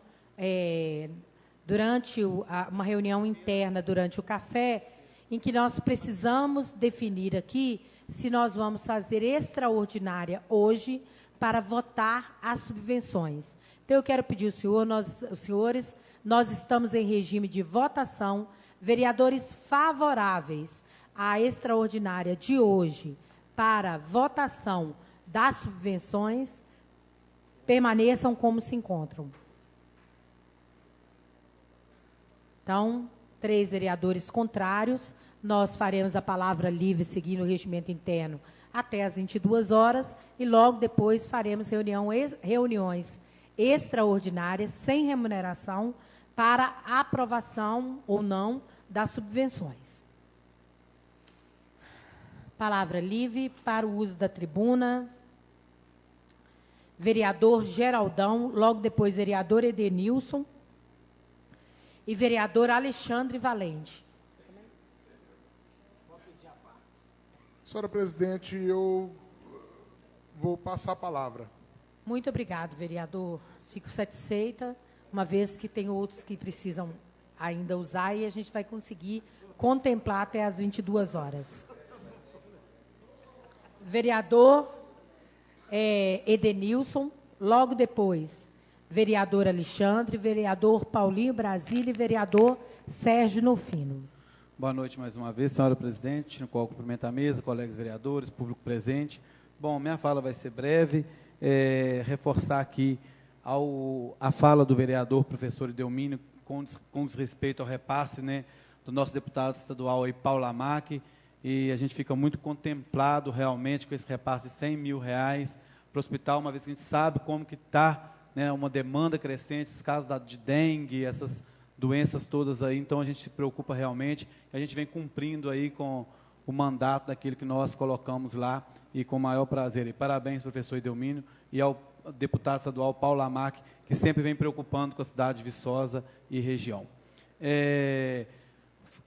uma reunião interna durante o café, em que nós precisamos definir aqui se nós vamos fazer extraordinária hoje para votar as subvenções. Então, eu quero pedir os senhores, nós estamos em regime de votação, vereadores favoráveis à extraordinária de hoje para votação das subvenções, permaneçam como se encontram. Então, 3 vereadores contrários, nós faremos a palavra livre seguindo o regimento interno até às 22 horas e logo depois faremos reuniões extraordinárias sem remuneração para aprovação ou não das subvenções. Palavra livre para o uso da tribuna. Vereador Geraldão, logo depois vereador Edenilson e vereador Alexandre Valente. Senhora presidente, eu vou passar a palavra. Muito obrigado, vereador. Fico satisfeita, uma vez que tem outros que precisam ainda usar e a gente vai conseguir contemplar até às 22 horas. Vereador Edenilson, logo depois, vereador Alexandre, vereador Paulinho Brasília e vereador Sérgio Nofino. Boa noite mais uma vez, senhora presidente, no qual cumprimento a mesa, colegas vereadores, público presente. Bom, minha fala vai ser breve, reforçar aqui a fala do vereador professor Edelmínio com desrespeito ao repasse, né, do nosso deputado estadual aí, Paulo Amac, e a gente fica muito contemplado realmente com esse repasse de R$100 mil para o hospital, uma vez que a gente sabe como que está, né, uma demanda crescente, esses casos de dengue, essas doenças todas aí, então a gente se preocupa realmente, a gente vem cumprindo aí com o mandato daquele que nós colocamos lá, e com o maior prazer. E parabéns, professor Edelmínio, e ao deputado estadual Paulo Amac, que sempre vem preocupando com a cidade de Viçosa e região.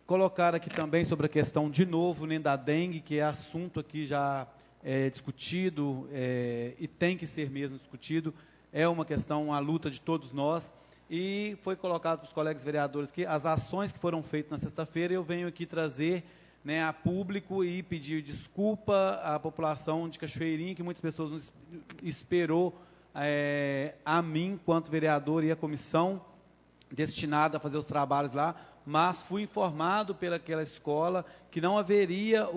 Colocar aqui também sobre a questão, de novo, né, da dengue, que é assunto aqui já discutido, e tem que ser mesmo discutido, é uma questão, uma luta de todos nós, e foi colocado para os colegas vereadores que as ações que foram feitas na sexta-feira, eu venho aqui trazer, né, a público e pedir desculpa à população de Cachoeirinha, que muitas pessoas nos esperou a mim, quanto vereador, e a comissão destinada a fazer os trabalhos lá, mas fui informado pelaquela escola que não haveria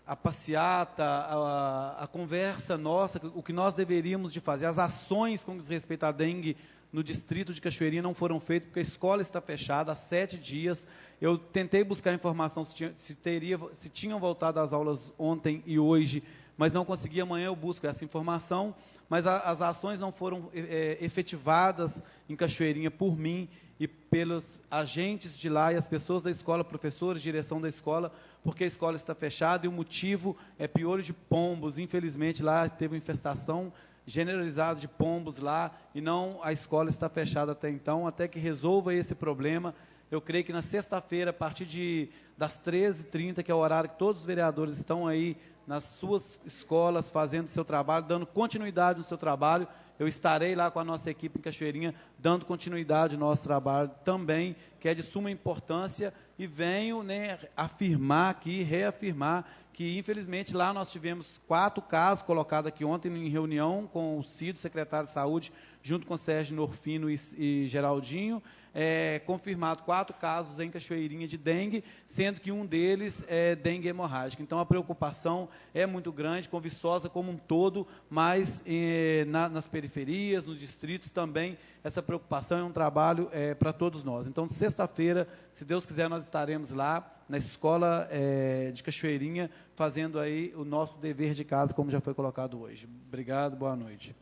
a passeata, a conversa nossa, o que nós deveríamos de fazer, as ações com respeito à dengue no distrito de Cachoeirinha não foram feitas, porque a escola está fechada há 7 dias. Eu tentei buscar informação se tinham voltado às aulas ontem e hoje, mas não consegui. Amanhã eu busco essa informação, mas as ações não foram efetivadas em Cachoeirinha por mim e pelos agentes de lá e as pessoas da escola, professores, direção da escola, porque a escola está fechada e o motivo é piolho de pombos. Infelizmente, lá teve uma infestação generalizada de pombos lá e não, a escola está fechada até então, até que resolva esse problema. Eu creio que na sexta-feira, a partir das 13h30, que é o horário que todos os vereadores estão aí nas suas escolas, fazendo o seu trabalho, dando continuidade no seu trabalho, eu estarei lá com a nossa equipe em Cachoeirinha, dando continuidade ao nosso trabalho também, que é de suma importância, e venho, né, afirmar aqui, reafirmar, que infelizmente lá nós tivemos 4 casos colocados aqui ontem em reunião com o Cido, secretário de Saúde, junto com o Sérgio Norfino e Geraldinho, confirmado 4 casos em Cachoeirinha de dengue, sendo que um deles é dengue hemorrágica. Então a preocupação é muito grande, com Viçosa como um todo, mas nas periferias, nos distritos também, essa preocupação é um trabalho para todos nós. Então, sexta-feira, se Deus quiser, nós estaremos lá na escola de Cachoeirinha, fazendo aí o nosso dever de casa, como já foi colocado hoje. Obrigado, boa noite.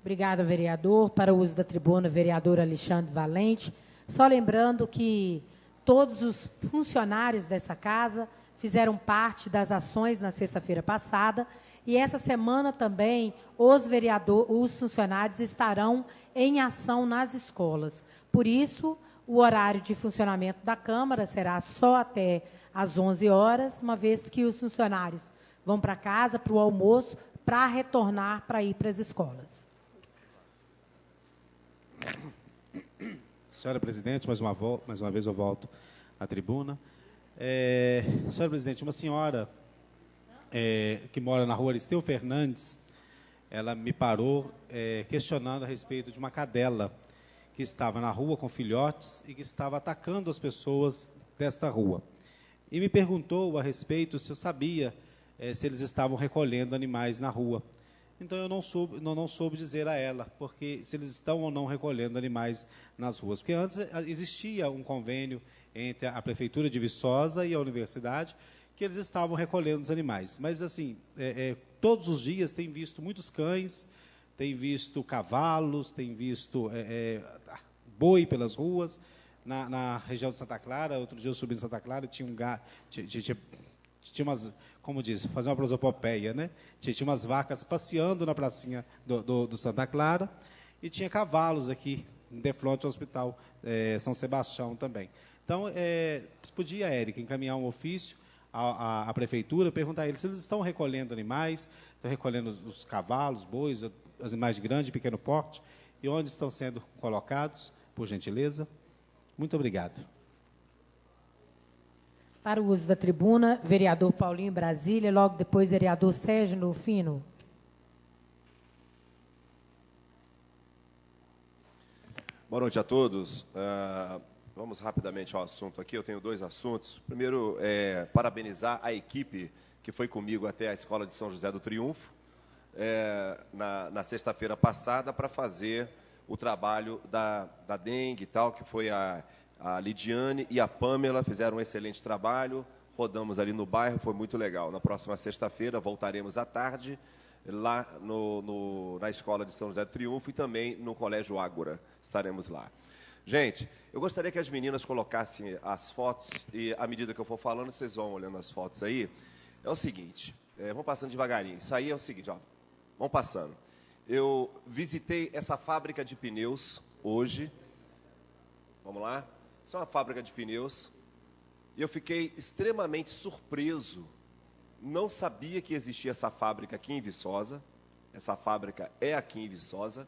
Obrigada, vereador. Para o uso da tribuna, vereador Alexandre Valente. Só lembrando que todos os funcionários dessa casa fizeram parte das ações na sexta-feira passada, e essa semana também os funcionários estarão em ação nas escolas. Por isso, o horário de funcionamento da Câmara será só até às 11 horas, uma vez que os funcionários vão para casa, para o almoço, para retornar para ir para as escolas. Senhora presidente, mais uma vez eu volto à tribuna. Senhora presidente, uma senhora que mora na rua Aristeu Fernandes, ela me parou questionando a respeito de uma cadela que estava na rua com filhotes e que estava atacando as pessoas desta rua. E me perguntou a respeito se eu sabia se eles estavam recolhendo animais na rua. Então, eu não soube dizer a ela, porque se eles estão ou não recolhendo animais nas ruas. Porque antes existia um convênio entre a Prefeitura de Viçosa e a Universidade, que eles estavam recolhendo os animais. Mas, assim, todos os dias tem visto muitos cães, tem visto cavalos, tem visto boi pelas ruas. Na região de Santa Clara, outro dia eu subi em Santa Clara, tinha um gato, tinha umas, como diz, fazer uma prosopopeia, né? Tinha umas vacas passeando na pracinha do Santa Clara e tinha cavalos aqui, de frente ao Hospital São Sebastião também. Então, podia, Érica, encaminhar um ofício à Prefeitura, perguntar a eles se eles estão recolhendo animais, Estou recolhendo os cavalos, bois, as animais de grande e pequeno porte, e onde estão sendo colocados, por gentileza. Muito obrigado. Para o uso da tribuna, vereador Paulinho Brasília, logo depois, vereador Sérgio Nufino. Boa noite a todos. Vamos rapidamente ao assunto aqui. Eu tenho 2 assuntos. Primeiro, parabenizar a equipe que foi comigo até a Escola de São José do Triunfo, na sexta-feira passada, para fazer o trabalho da dengue e tal, que foi a Lidiane e a Pamela, fizeram um excelente trabalho, rodamos ali no bairro, foi muito legal. Na próxima sexta-feira voltaremos à tarde, lá na Escola de São José do Triunfo e também no Colégio Ágora, estaremos lá. Gente, eu gostaria que as meninas colocassem as fotos e, à medida que eu for falando, vocês vão olhando as fotos aí. É o seguinte, vamos passando devagarinho. Isso aí é o seguinte, ó, vamos passando. Eu visitei essa fábrica de pneus hoje. Vamos lá? Isso é uma fábrica de pneus. E eu fiquei extremamente surpreso. Não sabia que existia essa fábrica aqui em Viçosa. Essa fábrica é aqui em Viçosa.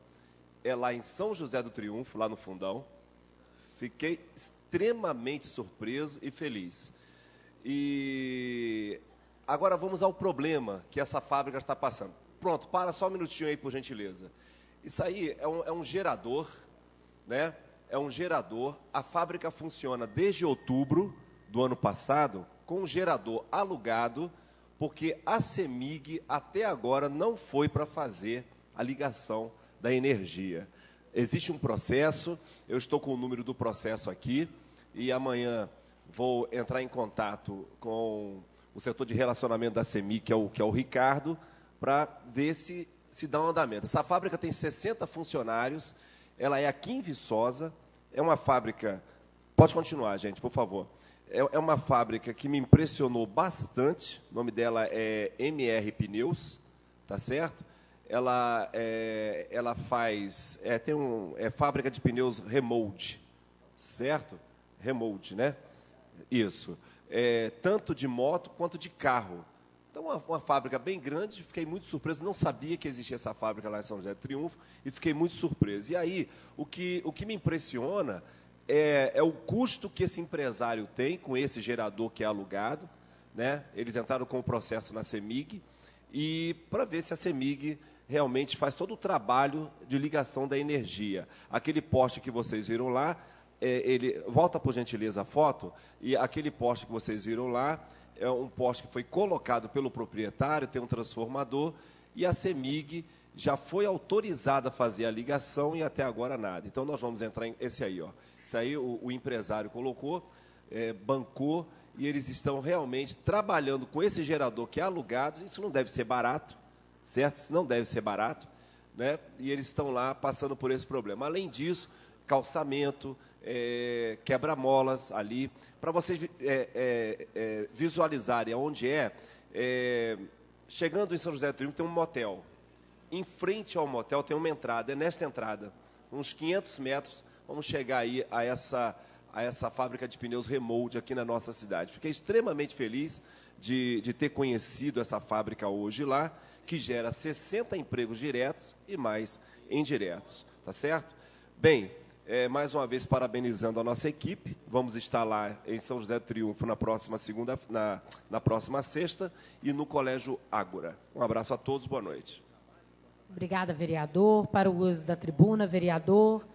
É lá em São José do Triunfo, lá no Fundão. Fiquei extremamente surpreso e feliz. E agora vamos ao problema que essa fábrica está passando. Pronto, para só um minutinho aí, por gentileza. Isso aí é um gerador, né? É um gerador. A fábrica funciona desde outubro do ano passado com um gerador alugado, porque a CEMIG até agora não foi para fazer a ligação da energia. Existe um processo, eu estou com o número do processo aqui, e amanhã vou entrar em contato com o setor de relacionamento da CEMIG, que é o Ricardo, para ver se dá um andamento. Essa fábrica tem 60 funcionários, ela é aqui em Viçosa, é uma fábrica... Pode continuar, gente, por favor. É uma fábrica que me impressionou bastante, o nome dela é MR Pneus, tá certo? Ela faz... fábrica de pneus remold, certo? Remold, né? Isso. Tanto de moto quanto de carro. Então, uma fábrica bem grande, fiquei muito surpreso, não sabia que existia essa fábrica lá em São José do Triunfo, e fiquei muito surpreso. E aí, o que me impressiona é o custo que esse empresário tem com esse gerador que é alugado, né? Eles entraram com o processo na CEMIG, e para ver se a CEMIG realmente faz todo o trabalho de ligação da energia. Aquele poste que vocês viram lá, volta, por gentileza, a foto, e aquele poste que vocês viram lá, é um poste que foi colocado pelo proprietário, tem um transformador, e a CEMIG já foi autorizada a fazer a ligação e até agora nada. Então, nós vamos entrar em esse aí, ó. Isso aí o empresário colocou, bancou, e eles estão realmente trabalhando com esse gerador que é alugado. Isso não deve ser barato, certo? Isso não deve ser barato, né? E eles estão lá passando por esse problema. Além disso, calçamento, quebra-molas ali, para vocês visualizarem onde chegando em São José do Triunfo tem um motel, em frente ao motel tem uma entrada, é nesta entrada, uns 500 metros, vamos chegar aí a essa fábrica de pneus Remold aqui na nossa cidade. Fiquei extremamente feliz de ter conhecido essa fábrica hoje lá, que gera 60 empregos diretos e mais indiretos, tá certo? Bem, mais uma vez parabenizando a nossa equipe, vamos estar lá em São José do Triunfo na próxima na próxima sexta e no Colégio Ágora. Um abraço a todos, boa noite. Obrigada, vereador. Para o uso da tribuna, vereador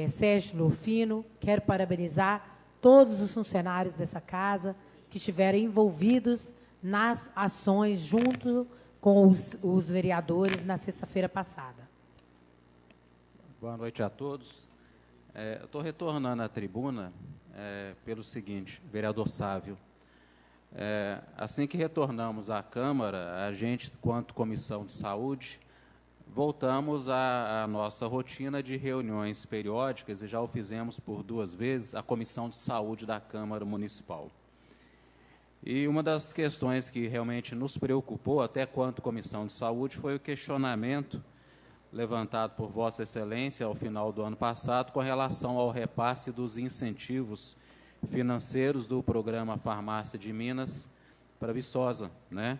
Sérgio Nufino, quero parabenizar todos os funcionários dessa casa que estiveram envolvidos nas ações junto com os vereadores na sexta-feira passada. Boa noite a todos. Eu estou retornando à tribuna pelo seguinte, vereador Sávio. Assim que retornamos à Câmara, a gente, quanto Comissão de Saúde, voltamos à nossa rotina de reuniões periódicas, e já o fizemos por 2 vezes, a Comissão de Saúde da Câmara Municipal. E uma das questões que realmente nos preocupou, até quanto Comissão de Saúde, foi o questionamento levantado por Vossa Excelência ao final do ano passado com relação ao repasse dos incentivos financeiros do programa Farmácia de Minas para Viçosa, né?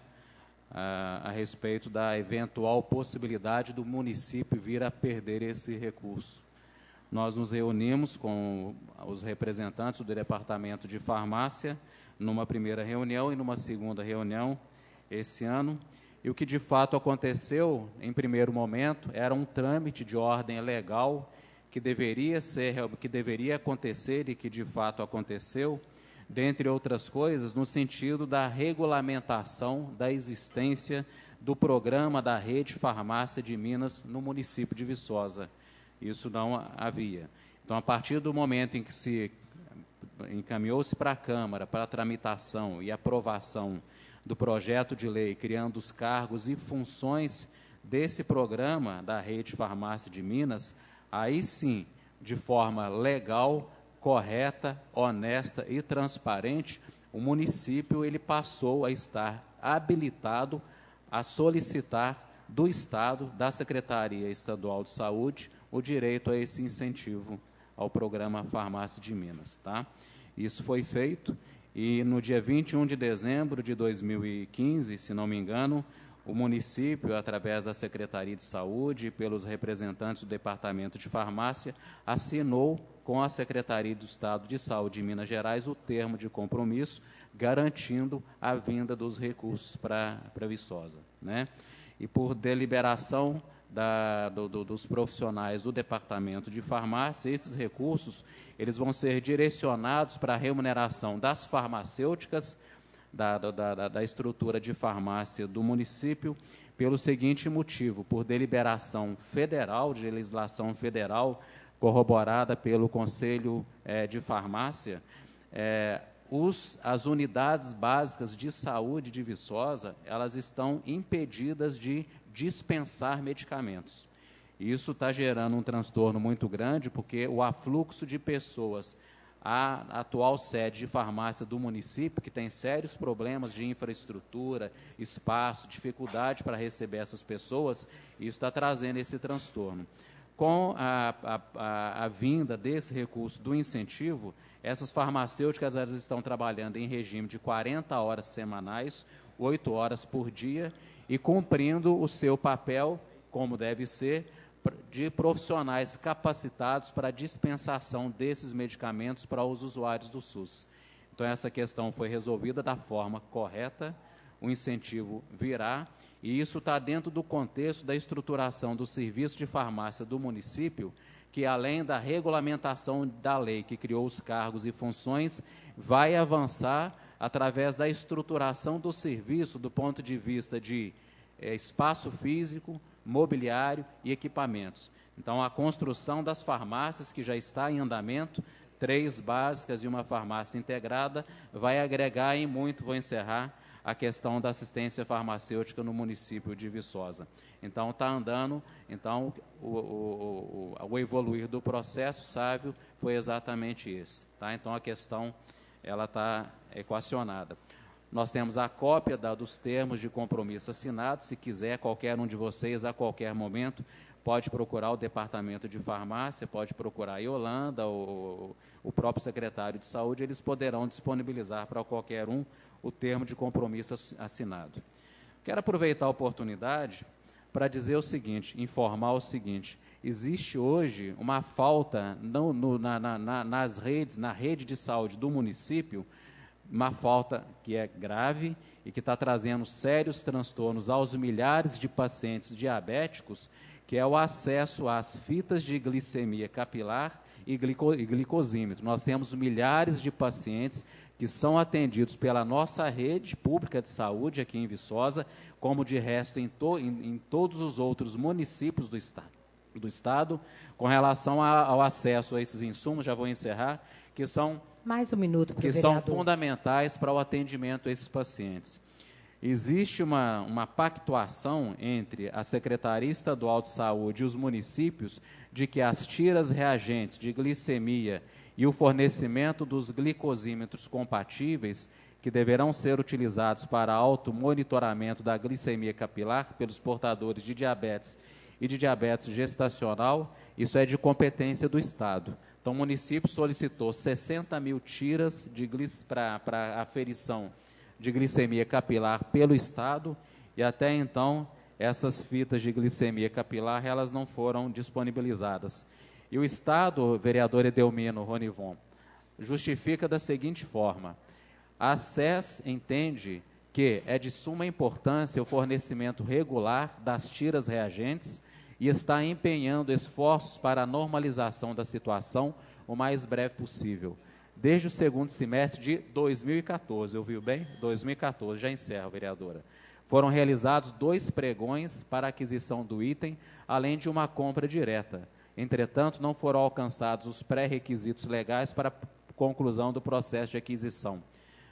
a respeito da eventual possibilidade do município vir a perder esse recurso. Nós nos reunimos com os representantes do Departamento de Farmácia numa primeira reunião e numa segunda reunião esse ano, e o que de fato aconteceu, em primeiro momento, era um trâmite de ordem legal que deveria acontecer e que de fato aconteceu, dentre outras coisas, no sentido da regulamentação da existência do programa da Rede Farmácia de Minas no município de Viçosa. Isso não havia. Então, a partir do momento em que se encaminhou-se para a Câmara para a tramitação e aprovação do projeto de lei criando os cargos e funções desse programa da Rede Farmácia de Minas, aí sim, de forma legal, correta, honesta e transparente, o município ele passou a estar habilitado a solicitar do Estado, da Secretaria Estadual de Saúde, o direito a esse incentivo ao programa Farmácia de Minas. Tá? Isso foi feito e no dia 21 de dezembro de 2015, se não me engano, o município, através da Secretaria de Saúde e pelos representantes do Departamento de Farmácia, assinou com a Secretaria do Estado de Saúde de Minas Gerais o termo de compromisso, garantindo a vinda dos recursos para Viçosa. Né? E por deliberação dos profissionais do Departamento de Farmácia, esses recursos eles vão ser direcionados para a remuneração das farmacêuticas, da estrutura de farmácia do município, pelo seguinte motivo: por deliberação federal, de legislação federal, corroborada pelo Conselho de Farmácia, as unidades básicas de saúde de Viçosa, elas estão impedidas de dispensar medicamentos. Isso está gerando um transtorno muito grande, porque o afluxo de pessoas à atual sede de farmácia do município, que tem sérios problemas de infraestrutura, espaço, dificuldade para receber essas pessoas, isso está trazendo esse transtorno. Com a vinda desse recurso do incentivo, essas farmacêuticas elas estão trabalhando em regime de 40 horas semanais, 8 horas por dia, e cumprindo o seu papel, como deve ser, de profissionais capacitados para a dispensação desses medicamentos para os usuários do SUS. Então, essa questão foi resolvida da forma correta, o incentivo virá, e isso está dentro do contexto da estruturação do serviço de farmácia do município, que além da regulamentação da lei que criou os cargos e funções, vai avançar através da estruturação do serviço do ponto de vista de espaço físico, mobiliário e equipamentos. Então, a construção das farmácias, que já está em andamento, 3 básicas e uma farmácia integrada, vai agregar em muito, vou encerrar, a questão da assistência farmacêutica no município de Viçosa. Então, está andando, então, o evoluir do processo, Sávio, foi exatamente esse. Tá? Então, a questão ela está equacionada. Nós temos a cópia dos termos de compromisso assinados. Se quiser, qualquer um de vocês, a qualquer momento, pode procurar o Departamento de Farmácia, pode procurar a Yolanda, o próprio secretário de Saúde, eles poderão disponibilizar para qualquer um o termo de compromisso assinado. Quero aproveitar a oportunidade para dizer o seguinte, informar o seguinte: existe hoje uma falta nas redes, na rede de saúde do município, uma falta que é grave e que está trazendo sérios transtornos aos milhares de pacientes diabéticos, que é o acesso às fitas de glicemia capilar e glicosímetro. Nós temos milhares de pacientes que são atendidos pela nossa rede pública de saúde aqui em Viçosa, como de resto em todos os outros municípios do Estado, com relação ao acesso a esses insumos, já vou encerrar, que são mais um minuto para o vereador. São fundamentais para o atendimento a esses pacientes. Existe uma pactuação entre a Secretaria Estadual de Saúde e os municípios de que as tiras reagentes de glicemia e o fornecimento dos glicosímetros compatíveis, que deverão ser utilizados para automonitoramento da glicemia capilar pelos portadores de diabetes e de diabetes gestacional, isso é de competência do Estado. Então, o município solicitou 60 mil tiras para aferição de glicemia capilar pelo Estado, e até então essas fitas de glicemia capilar elas não foram disponibilizadas. E o Estado, vereador Edelmino Ronivon, justifica da seguinte forma: a SES entende que é de suma importância o fornecimento regular das tiras reagentes e está empenhando esforços para a normalização da situação o mais breve possível. Desde o segundo semestre de 2014, ouviu bem? 2014, já encerro, vereadora. Foram realizados 2 pregões para a aquisição do item, além de uma compra direta. Entretanto, não foram alcançados os pré-requisitos legais para a conclusão do processo de aquisição.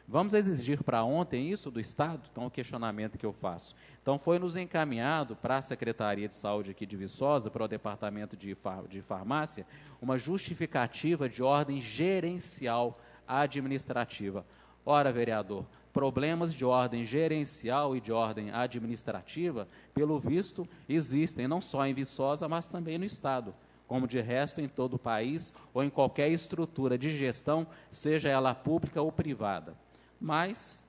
Vamos exigir para ontem isso do Estado? Então, o questionamento que eu faço. Então, foi nos encaminhado para a Secretaria de Saúde aqui de Viçosa, para o Departamento de Farmácia, uma justificativa de ordem gerencial administrativa. Ora, vereador, problemas de ordem gerencial e de ordem administrativa, pelo visto, existem, não só em Viçosa, mas também no Estado, como de resto em todo o país ou em qualquer estrutura de gestão, seja ela pública ou privada. Mas,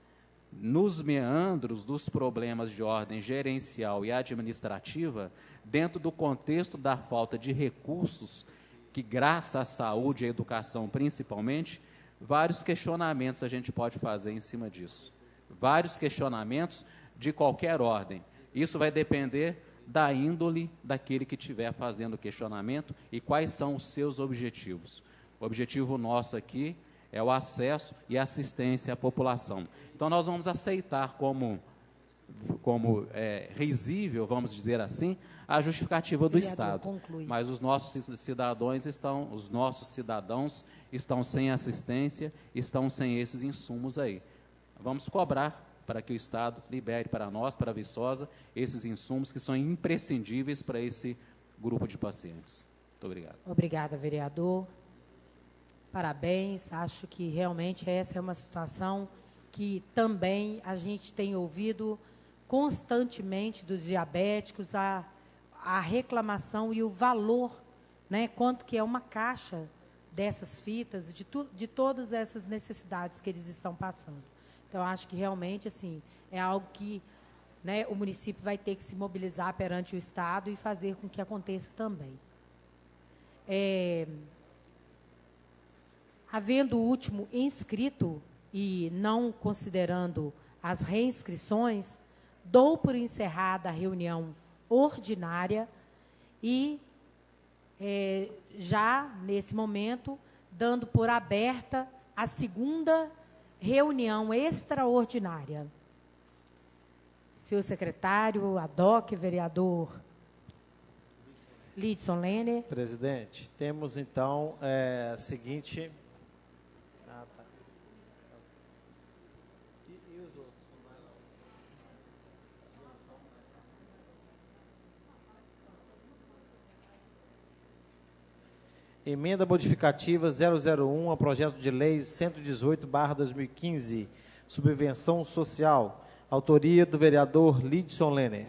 nos meandros dos problemas de ordem gerencial e administrativa, dentro do contexto da falta de recursos, que graças à saúde e à educação principalmente, vários questionamentos a gente pode fazer em cima disso. Vários questionamentos de qualquer ordem. Isso vai depender da índole daquele que estiver fazendo o questionamento e quais são os seus objetivos. O objetivo nosso aqui é o acesso e assistência à população. Então, nós vamos aceitar como risível, vamos dizer assim, a justificativa do Estado. Conclui. Mas os nossos cidadãos estão sem assistência, estão sem esses insumos aí. Vamos cobrar para que o Estado libere para nós, para a Viçosa, esses insumos que são imprescindíveis para esse grupo de pacientes. Muito obrigado. Obrigada, vereador. Parabéns. Acho que realmente essa é uma situação que também a gente tem ouvido constantemente dos diabéticos, a reclamação e o valor, né, quanto que é uma caixa dessas fitas, de todas essas necessidades que eles estão passando. Então, acho que realmente, assim, é algo que, né, o município vai ter que se mobilizar perante o Estado e fazer com que aconteça também. Havendo o último inscrito e não considerando as reinscrições, dou por encerrada a reunião ordinária e, já nesse momento, dando por aberta a segunda reunião extraordinária. Senhor secretário, ADOC, vereador Lidson Lehner. Presidente, temos então a seguinte... Emenda modificativa 001 ao projeto de lei 118/2015, subvenção social. Autoria do vereador Lidson Lehner.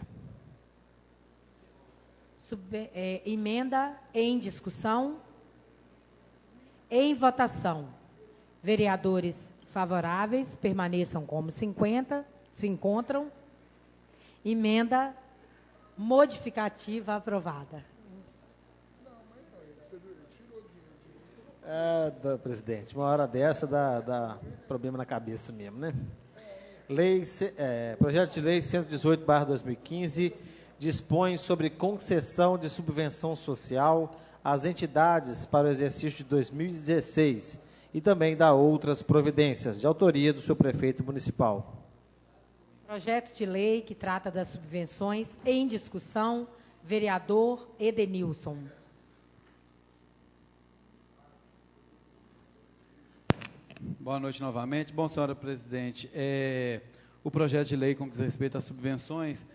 Emenda em discussão. Em votação. Vereadores favoráveis, permaneçam como se encontram. Emenda modificativa aprovada. Presidente, uma hora dessa dá problema na cabeça mesmo, né? Projeto de lei 118/2015 dispõe sobre concessão de subvenção social às entidades para o exercício de 2016 e também dá outras providências, de autoria do seu prefeito municipal. Projeto de lei que trata das subvenções em discussão, vereador Edenilson. Boa noite novamente. Bom, senhora presidente, o projeto de lei com que diz respeito às subvenções,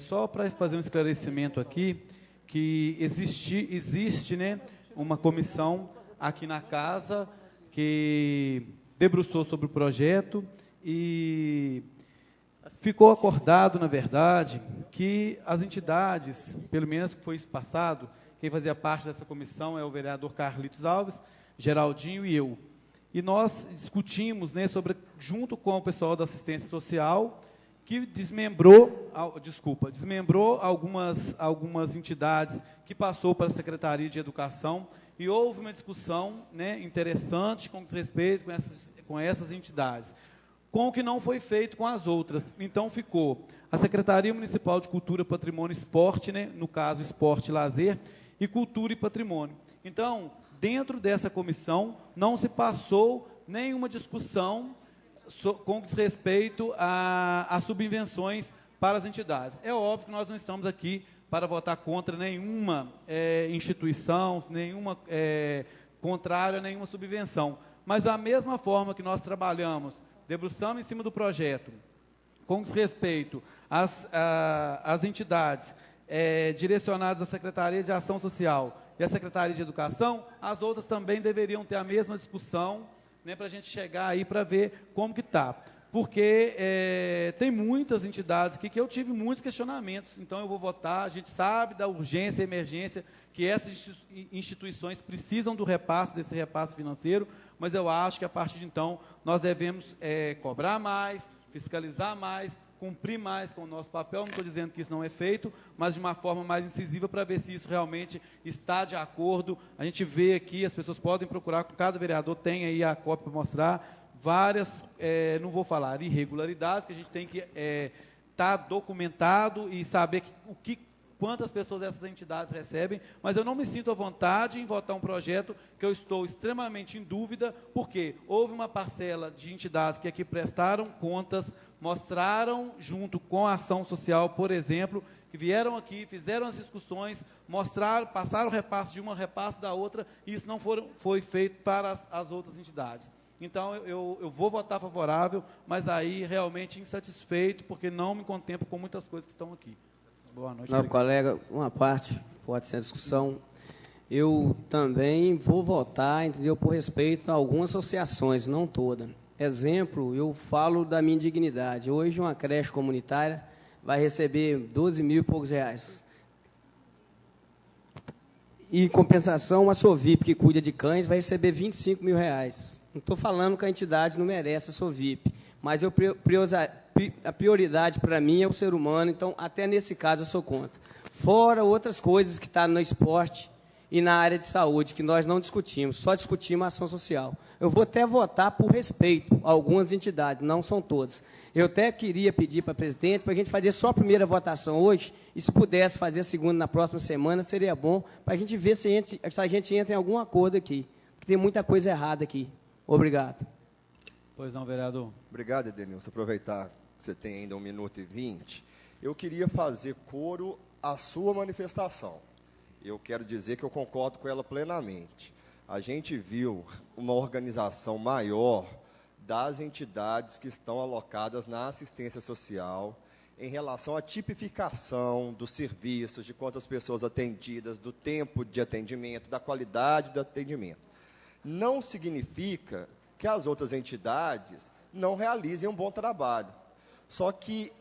só para fazer um esclarecimento aqui, que existe, né, uma comissão aqui na casa que debruçou sobre o projeto e ficou acordado, na verdade, que as entidades, pelo menos que foi isso passado, quem fazia parte dessa comissão é o vereador Carlitos Alves, Geraldinho e eu. E nós discutimos, né, junto com o pessoal da assistência social que desmembrou algumas entidades que passou para a Secretaria de Educação, e houve uma discussão, né, interessante com respeito com essas entidades, com o que não foi feito com as outras. Então, ficou a Secretaria Municipal de Cultura, Patrimônio e Esporte, né, no caso, Esporte e Lazer, e Cultura e Patrimônio. Então, dentro dessa comissão, não se passou nenhuma discussão com respeito a subvenções para as entidades. É óbvio que nós não estamos aqui para votar contra nenhuma instituição, contrária a nenhuma subvenção. Mas, da mesma forma que nós trabalhamos, debruçamos em cima do projeto, com respeito às entidades direcionadas à Secretaria de Ação Social e à Secretaria de Educação, as outras também deveriam ter a mesma discussão, né, para a gente chegar aí para ver como que está. Porque tem muitas entidades aqui que eu tive muitos questionamentos, então eu vou votar. A gente sabe da urgência e emergência que essas instituições precisam do repasse, desse repasse financeiro, mas eu acho que a partir de então nós devemos cobrar mais, fiscalizar mais, cumprir mais com o nosso papel. Não estou dizendo que isso não é feito, mas de uma forma mais incisiva para ver se isso realmente está de acordo. A gente vê aqui, as pessoas podem procurar, cada vereador tem aí a cópia para mostrar, várias, não vou falar irregularidades, que a gente tem que estar documentado e saber quantas pessoas essas entidades recebem, mas eu não me sinto à vontade em votar um projeto que eu estou extremamente em dúvida, porque houve uma parcela de entidades que aqui prestaram contas, mostraram, junto com a ação social, por exemplo, que vieram aqui, fizeram as discussões, mostraram, passaram o repasse de uma, repasse da outra, e isso não foi feito para as outras entidades. Então, eu vou votar favorável, mas aí realmente insatisfeito, porque não me contemplo com muitas coisas que estão aqui. Boa noite. Não, colega, uma parte, pode ser a discussão. Eu também vou votar, entendeu, por respeito a algumas associações, não toda. Exemplo, eu falo da minha dignidade. Hoje, uma creche comunitária vai receber 12 mil e poucos reais. E, em compensação, uma Sovip, que cuida de cães, vai receber 25 mil reais. Não estou falando que a entidade não merece a Sovip, mas a prioridade para mim é o ser humano, então, até nesse caso, eu sou contra. Fora outras coisas que estão no esporte e na área de saúde, que nós não discutimos, só discutimos a ação social. Eu vou até votar por respeito a algumas entidades, não são todas. Eu até queria pedir para a presidente, para a gente fazer só a primeira votação hoje, e se pudesse fazer a segunda na próxima semana, seria bom, para a gente ver se a gente entra em algum acordo aqui, porque tem muita coisa errada aqui. Obrigado. Pois não, vereador. Obrigado, Edenilson. Aproveitar que você tem ainda 1 minuto e 20, eu queria fazer coro à sua manifestação. Eu quero dizer que eu concordo com ela plenamente. A gente viu uma organização maior das entidades que estão alocadas na assistência social em relação à tipificação dos serviços, de quantas pessoas atendidas, do tempo de atendimento, da qualidade do atendimento. Não significa que as outras entidades não realizem um bom trabalho. Só que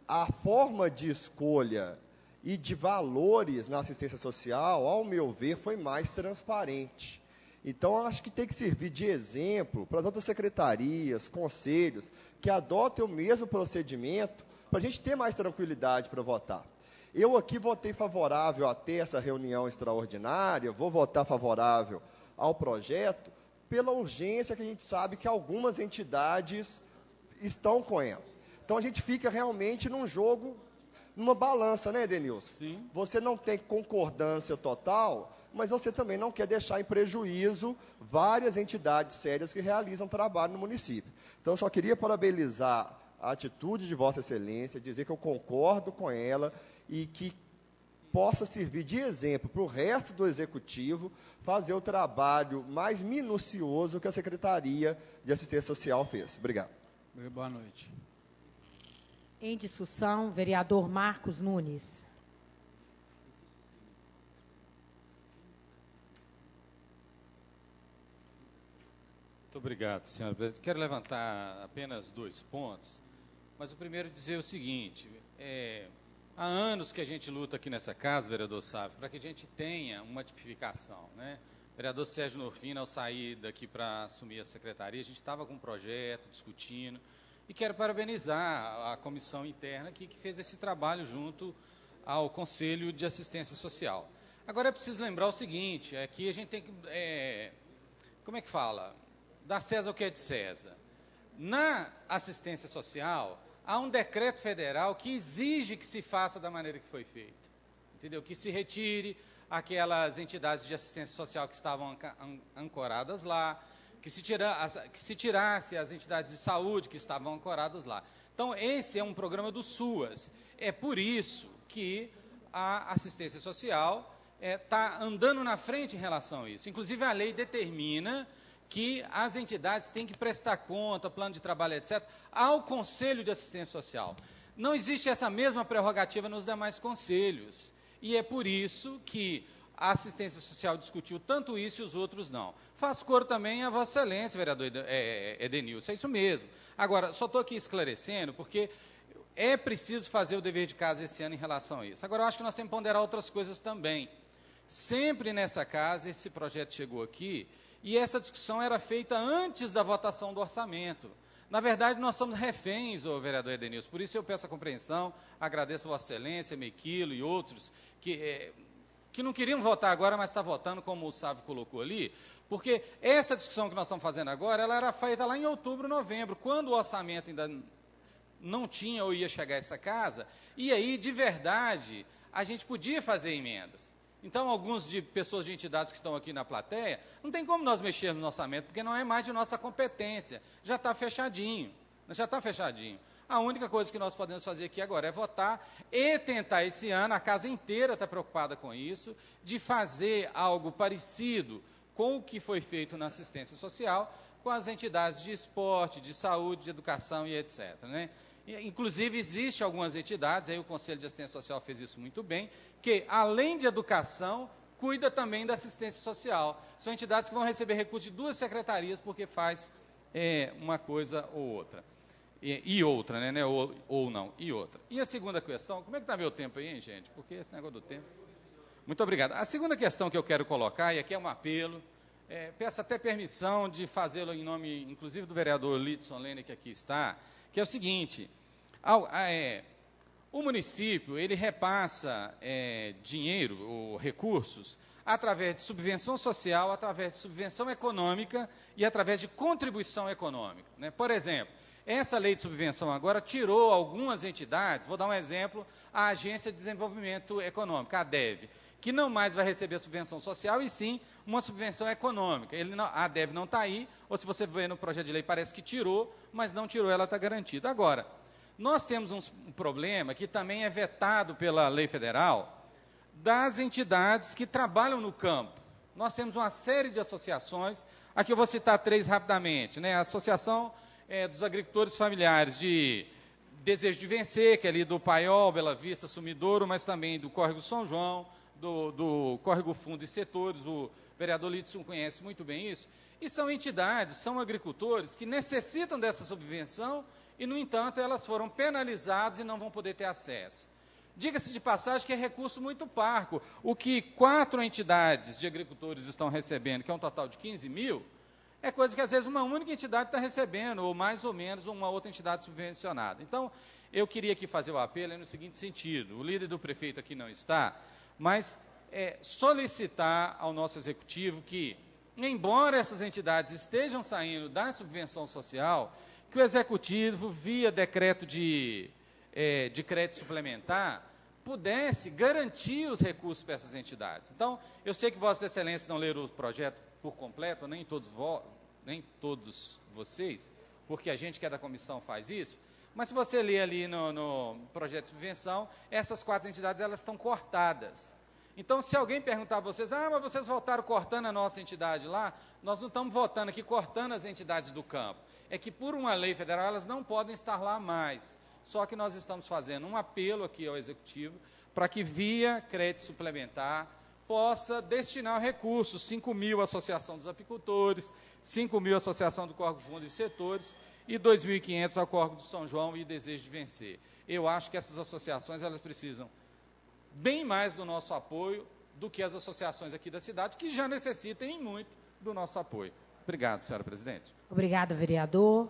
a forma de escolha e de valores na assistência social, ao meu ver, foi mais transparente. Então, acho que tem que servir de exemplo para as outras secretarias, conselhos, que adotem o mesmo procedimento para a gente ter mais tranquilidade para votar. Eu aqui votei favorável a ter essa reunião extraordinária, vou votar favorável ao projeto, pela urgência que a gente sabe que algumas entidades estão com ela. Então, a gente fica realmente num jogo, numa balança, né, Edenilson? Sim. Você não tem concordância total, mas você também não quer deixar em prejuízo várias entidades sérias que realizam trabalho no município. Então, eu só queria parabenizar a atitude de Vossa Excelência, dizer que eu concordo com ela e que possa servir de exemplo para o resto do Executivo fazer o trabalho mais minucioso que a Secretaria de Assistência Social fez. Obrigado. Boa noite. Em discussão, vereador Marcos Nunes. Muito obrigado, senhora presidente. Quero levantar apenas 2 pontos, mas o primeiro dizer o seguinte, há anos que a gente luta aqui nessa casa, vereador Sávio, para que a gente tenha uma tipificação, né? O vereador Sérgio Norfino, ao sair daqui para assumir a secretaria, a gente estava com um projeto, discutindo, e quero parabenizar a comissão interna aqui que fez esse trabalho junto ao Conselho de Assistência Social. Agora é preciso lembrar o seguinte, que a gente tem que, como é que fala? Dar César o que é de César. Na assistência social, há um decreto federal que exige que se faça da maneira que foi feito. Entendeu? Que se retire aquelas entidades de assistência social que estavam ancoradas lá, que se tirasse as entidades de saúde que estavam ancoradas lá. Então, esse é um programa do SUAS. É por isso que a assistência social está andando na frente em relação a isso. Inclusive, a lei determina que as entidades têm que prestar conta, plano de trabalho, etc., ao Conselho de Assistência Social. Não existe essa mesma prerrogativa nos demais conselhos. E é por isso que a assistência social discutiu tanto isso e os outros não. Faço coro também a Vossa Excelência, vereador Edenilson, é isso mesmo. Agora, só estou aqui esclarecendo, porque é preciso fazer o dever de casa esse ano em relação a isso. Agora, eu acho que nós temos que ponderar outras coisas também. Sempre nessa casa, esse projeto chegou aqui, e essa discussão era feita antes da votação do orçamento. Na verdade, nós somos reféns, vereador Edenilson, por isso eu peço a compreensão, agradeço a Vossa Excelência, Mequilo e outros, que não queriam votar agora, mas está votando, como o Sávio colocou ali, porque essa discussão que nós estamos fazendo agora, ela era feita lá em outubro, novembro, quando o orçamento ainda não tinha ou ia chegar a essa casa, e aí, de verdade, a gente podia fazer emendas. Então, alguns de pessoas de entidades que estão aqui na plateia, não tem como nós mexermos no orçamento, porque não é mais de nossa competência, já está fechadinho, já está fechadinho. A única coisa que nós podemos fazer aqui agora é votar e tentar esse ano, a casa inteira está preocupada com isso, de fazer algo parecido com o que foi feito na assistência social, com as entidades de esporte, de saúde, de educação e etc., né? Inclusive, existem algumas entidades, aí o Conselho de Assistência Social fez isso muito bem, que, além de educação, cuida também da assistência social. São entidades que vão receber recursos de 2 secretarias, porque faz uma coisa ou outra. E outra, né? Ou não, e outra. E a segunda questão, como é que está meu tempo aí, hein, gente? Porque esse negócio do tempo... Muito obrigado. A segunda questão que eu quero colocar, e aqui é um apelo, peço até permissão de fazê-lo em nome, inclusive, do vereador Lidson Lene, que aqui está, que é o seguinte, o município, ele repassa dinheiro ou recursos através de subvenção social, através de subvenção econômica e através de contribuição econômica, né? Por exemplo, essa lei de subvenção agora tirou algumas entidades, vou dar um exemplo, a Agência de Desenvolvimento Econômico, a ADEV, que não mais vai receber subvenção social e sim uma subvenção econômica. A ADEV não está aí, ou se você ver no projeto de lei parece que tirou, mas não tirou, ela está garantida. Agora, nós temos um problema que também é vetado pela lei federal das entidades que trabalham no campo. Nós temos uma série de associações, aqui eu vou citar 3 rapidamente, né? A Associação dos Agricultores Familiares de Desejo de Vencer, que é ali do Paiol, Bela Vista, Sumidouro, mas também do Córrego São João, do Córrego Fundo e Setores, o vereador Lidson conhece muito bem isso, e são entidades, são agricultores que necessitam dessa subvenção e, no entanto, elas foram penalizadas e não vão poder ter acesso. Diga-se de passagem que é recurso muito parco. O que 4 entidades de agricultores estão recebendo, que é um total de 15 mil, é coisa que, às vezes, uma única entidade está recebendo, ou mais ou menos uma outra entidade subvencionada. Então, eu queria aqui fazer o apelo no seguinte sentido, o líder do prefeito aqui não está, mas solicitar ao nosso executivo que, embora essas entidades estejam saindo da subvenção social, que o executivo, via decreto de crédito suplementar, pudesse garantir os recursos para essas entidades. Então, eu sei que Vossa Excelência não leram o projeto por completo, nem todos vocês, porque a gente que é da comissão faz isso, mas se você ler ali no projeto de subvenção, essas 4 entidades elas estão cortadas. Então, se alguém perguntar a vocês, mas vocês votaram cortando a nossa entidade lá, nós não estamos votando aqui cortando as entidades do campo. É que, por uma lei federal, elas não podem estar lá mais. Só que nós estamos fazendo um apelo aqui ao Executivo para que, via crédito suplementar, possa destinar recursos, 5 mil à Associação dos Apicultores, 5 mil à Associação do Córrego Fundo e Setores e 2.500 ao Córrego do São João e Desejo de Vencer. Eu acho que essas associações elas precisam bem mais do nosso apoio do que as associações aqui da cidade, que já necessitam muito do nosso apoio. Obrigado, senhora presidente. Obrigada, vereador.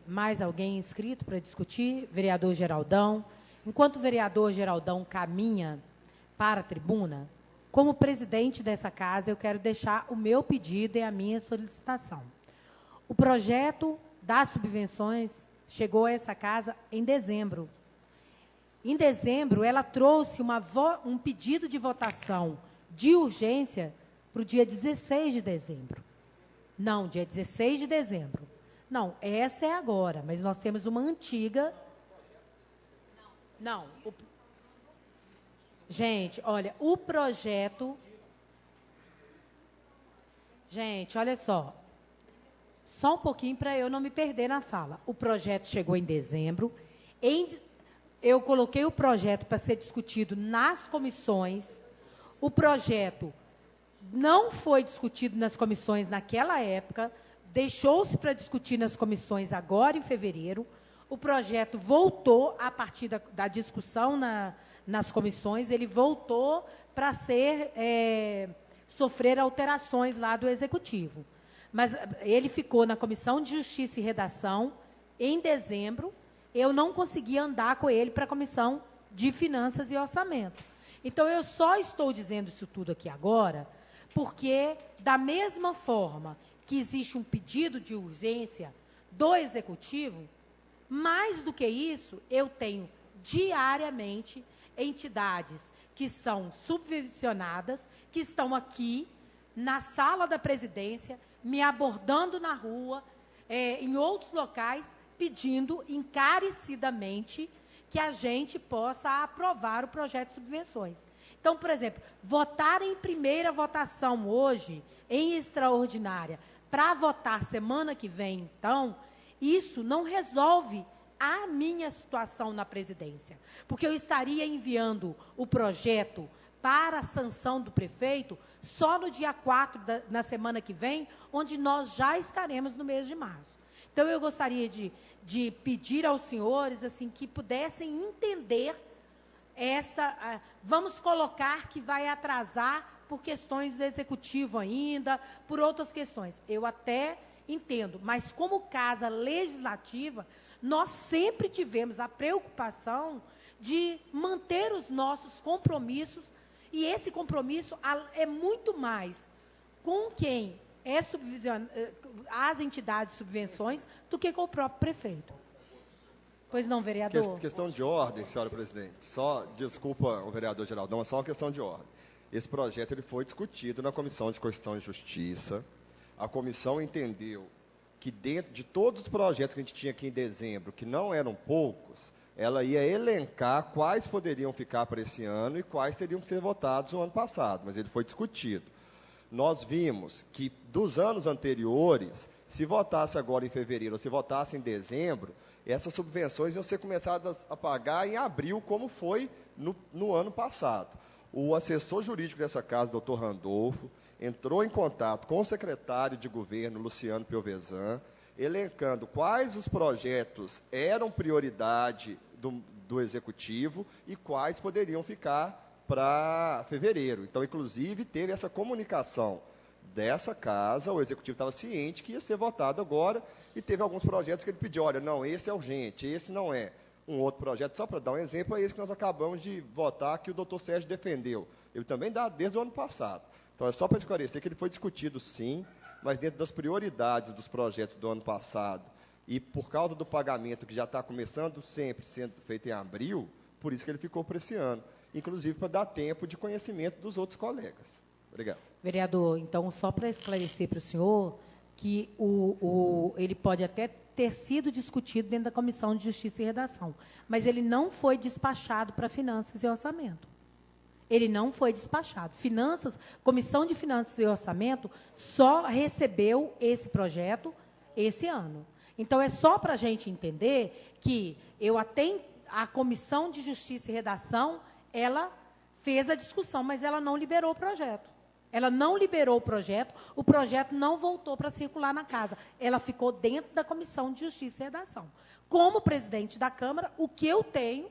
Mais alguém inscrito para discutir? Vereador Geraldão. Enquanto o vereador Geraldão caminha para a tribuna, como presidente dessa casa, eu quero deixar o meu pedido e a minha solicitação. O projeto das subvenções chegou a essa casa em dezembro. Em dezembro, ela trouxe um pedido de votação de urgência para o dia 16 de dezembro. Não, dia 16 de dezembro. Não, essa é agora, mas nós temos uma antiga. Não. Gente, olha, o projeto. Gente, olha só. Só um pouquinho para eu não me perder na fala. O projeto chegou em dezembro. Eu coloquei o projeto para ser discutido nas comissões. O projeto não foi discutido nas comissões naquela época. Deixou-se para discutir nas comissões agora em fevereiro. O projeto voltou, a partir da discussão nas comissões, ele voltou para sofrer alterações lá do Executivo. Mas ele ficou na Comissão de Justiça e Redação em dezembro. Eu não consegui andar com ele para a Comissão de Finanças e Orçamento. Então, eu só estou dizendo isso tudo aqui agora, porque, da mesma forma que existe um pedido de urgência do Executivo, mais do que isso, eu tenho diariamente entidades que são subvencionadas, que estão aqui na sala da presidência, me abordando na rua, em outros locais, pedindo encarecidamente que a gente possa aprovar o projeto de subvenções. Então, por exemplo, votar em primeira votação hoje, em extraordinária, para votar semana que vem, então, isso não resolve a minha situação na presidência, porque eu estaria enviando o projeto para a sanção do prefeito só no dia 4 na semana que vem, onde nós já estaremos no mês de março. Então, eu gostaria de pedir aos senhores assim, que pudessem entender vamos colocar que vai atrasar por questões do Executivo ainda, por outras questões. Eu até entendo, mas como casa legislativa, nós sempre tivemos a preocupação de manter os nossos compromissos, e esse compromisso é muito mais com quem as entidades de subvenções do que com o próprio prefeito. Pois não, vereador? Questão de ordem, senhora presidente. Desculpa o vereador Geraldão, é só uma questão de ordem. Esse projeto ele foi discutido na Comissão de Constituição e Justiça. A comissão entendeu que dentro de todos os projetos que a gente tinha aqui em dezembro, que não eram poucos, ela ia elencar quais poderiam ficar para esse ano e quais teriam que ser votados no ano passado, mas ele foi discutido. Nós vimos que dos anos anteriores, se votasse agora em fevereiro ou se votasse em dezembro, essas subvenções iam ser começadas a pagar em abril, como foi no ano passado. O assessor jurídico dessa casa, doutor Randolfo, entrou em contato com o secretário de governo, Luciano Piovesan, elencando quais os projetos eram prioridade do Executivo e quais poderiam ficar para fevereiro. Então, inclusive, teve essa comunicação dessa casa, o Executivo estava ciente que ia ser votado agora, e teve alguns projetos que ele pediu, olha, não, esse é urgente, esse não é. Um outro projeto, só para dar um exemplo, é esse que nós acabamos de votar, que o doutor Sérgio defendeu. Ele também dá desde o ano passado. Então, é só para esclarecer que ele foi discutido, sim, mas dentro das prioridades dos projetos do ano passado, e por causa do pagamento que já está começando sempre sendo feito em abril, por isso que ele ficou para esse ano, inclusive para dar tempo de conhecimento dos outros colegas. Obrigado. Vereador, então, só para esclarecer para o senhor, que ele pode até ter sido discutido dentro da Comissão de Justiça e Redação, mas ele não foi despachado para Finanças e Orçamento. Ele não foi despachado. Comissão de Finanças e Orçamento só recebeu esse projeto esse ano. Então, é só para a gente entender que a Comissão de Justiça e Redação, ela fez a discussão, mas ela não liberou o projeto. Ela não liberou o projeto não voltou para circular na casa. Ela ficou dentro da Comissão de Justiça e Redação. Como presidente da Câmara, o que eu tenho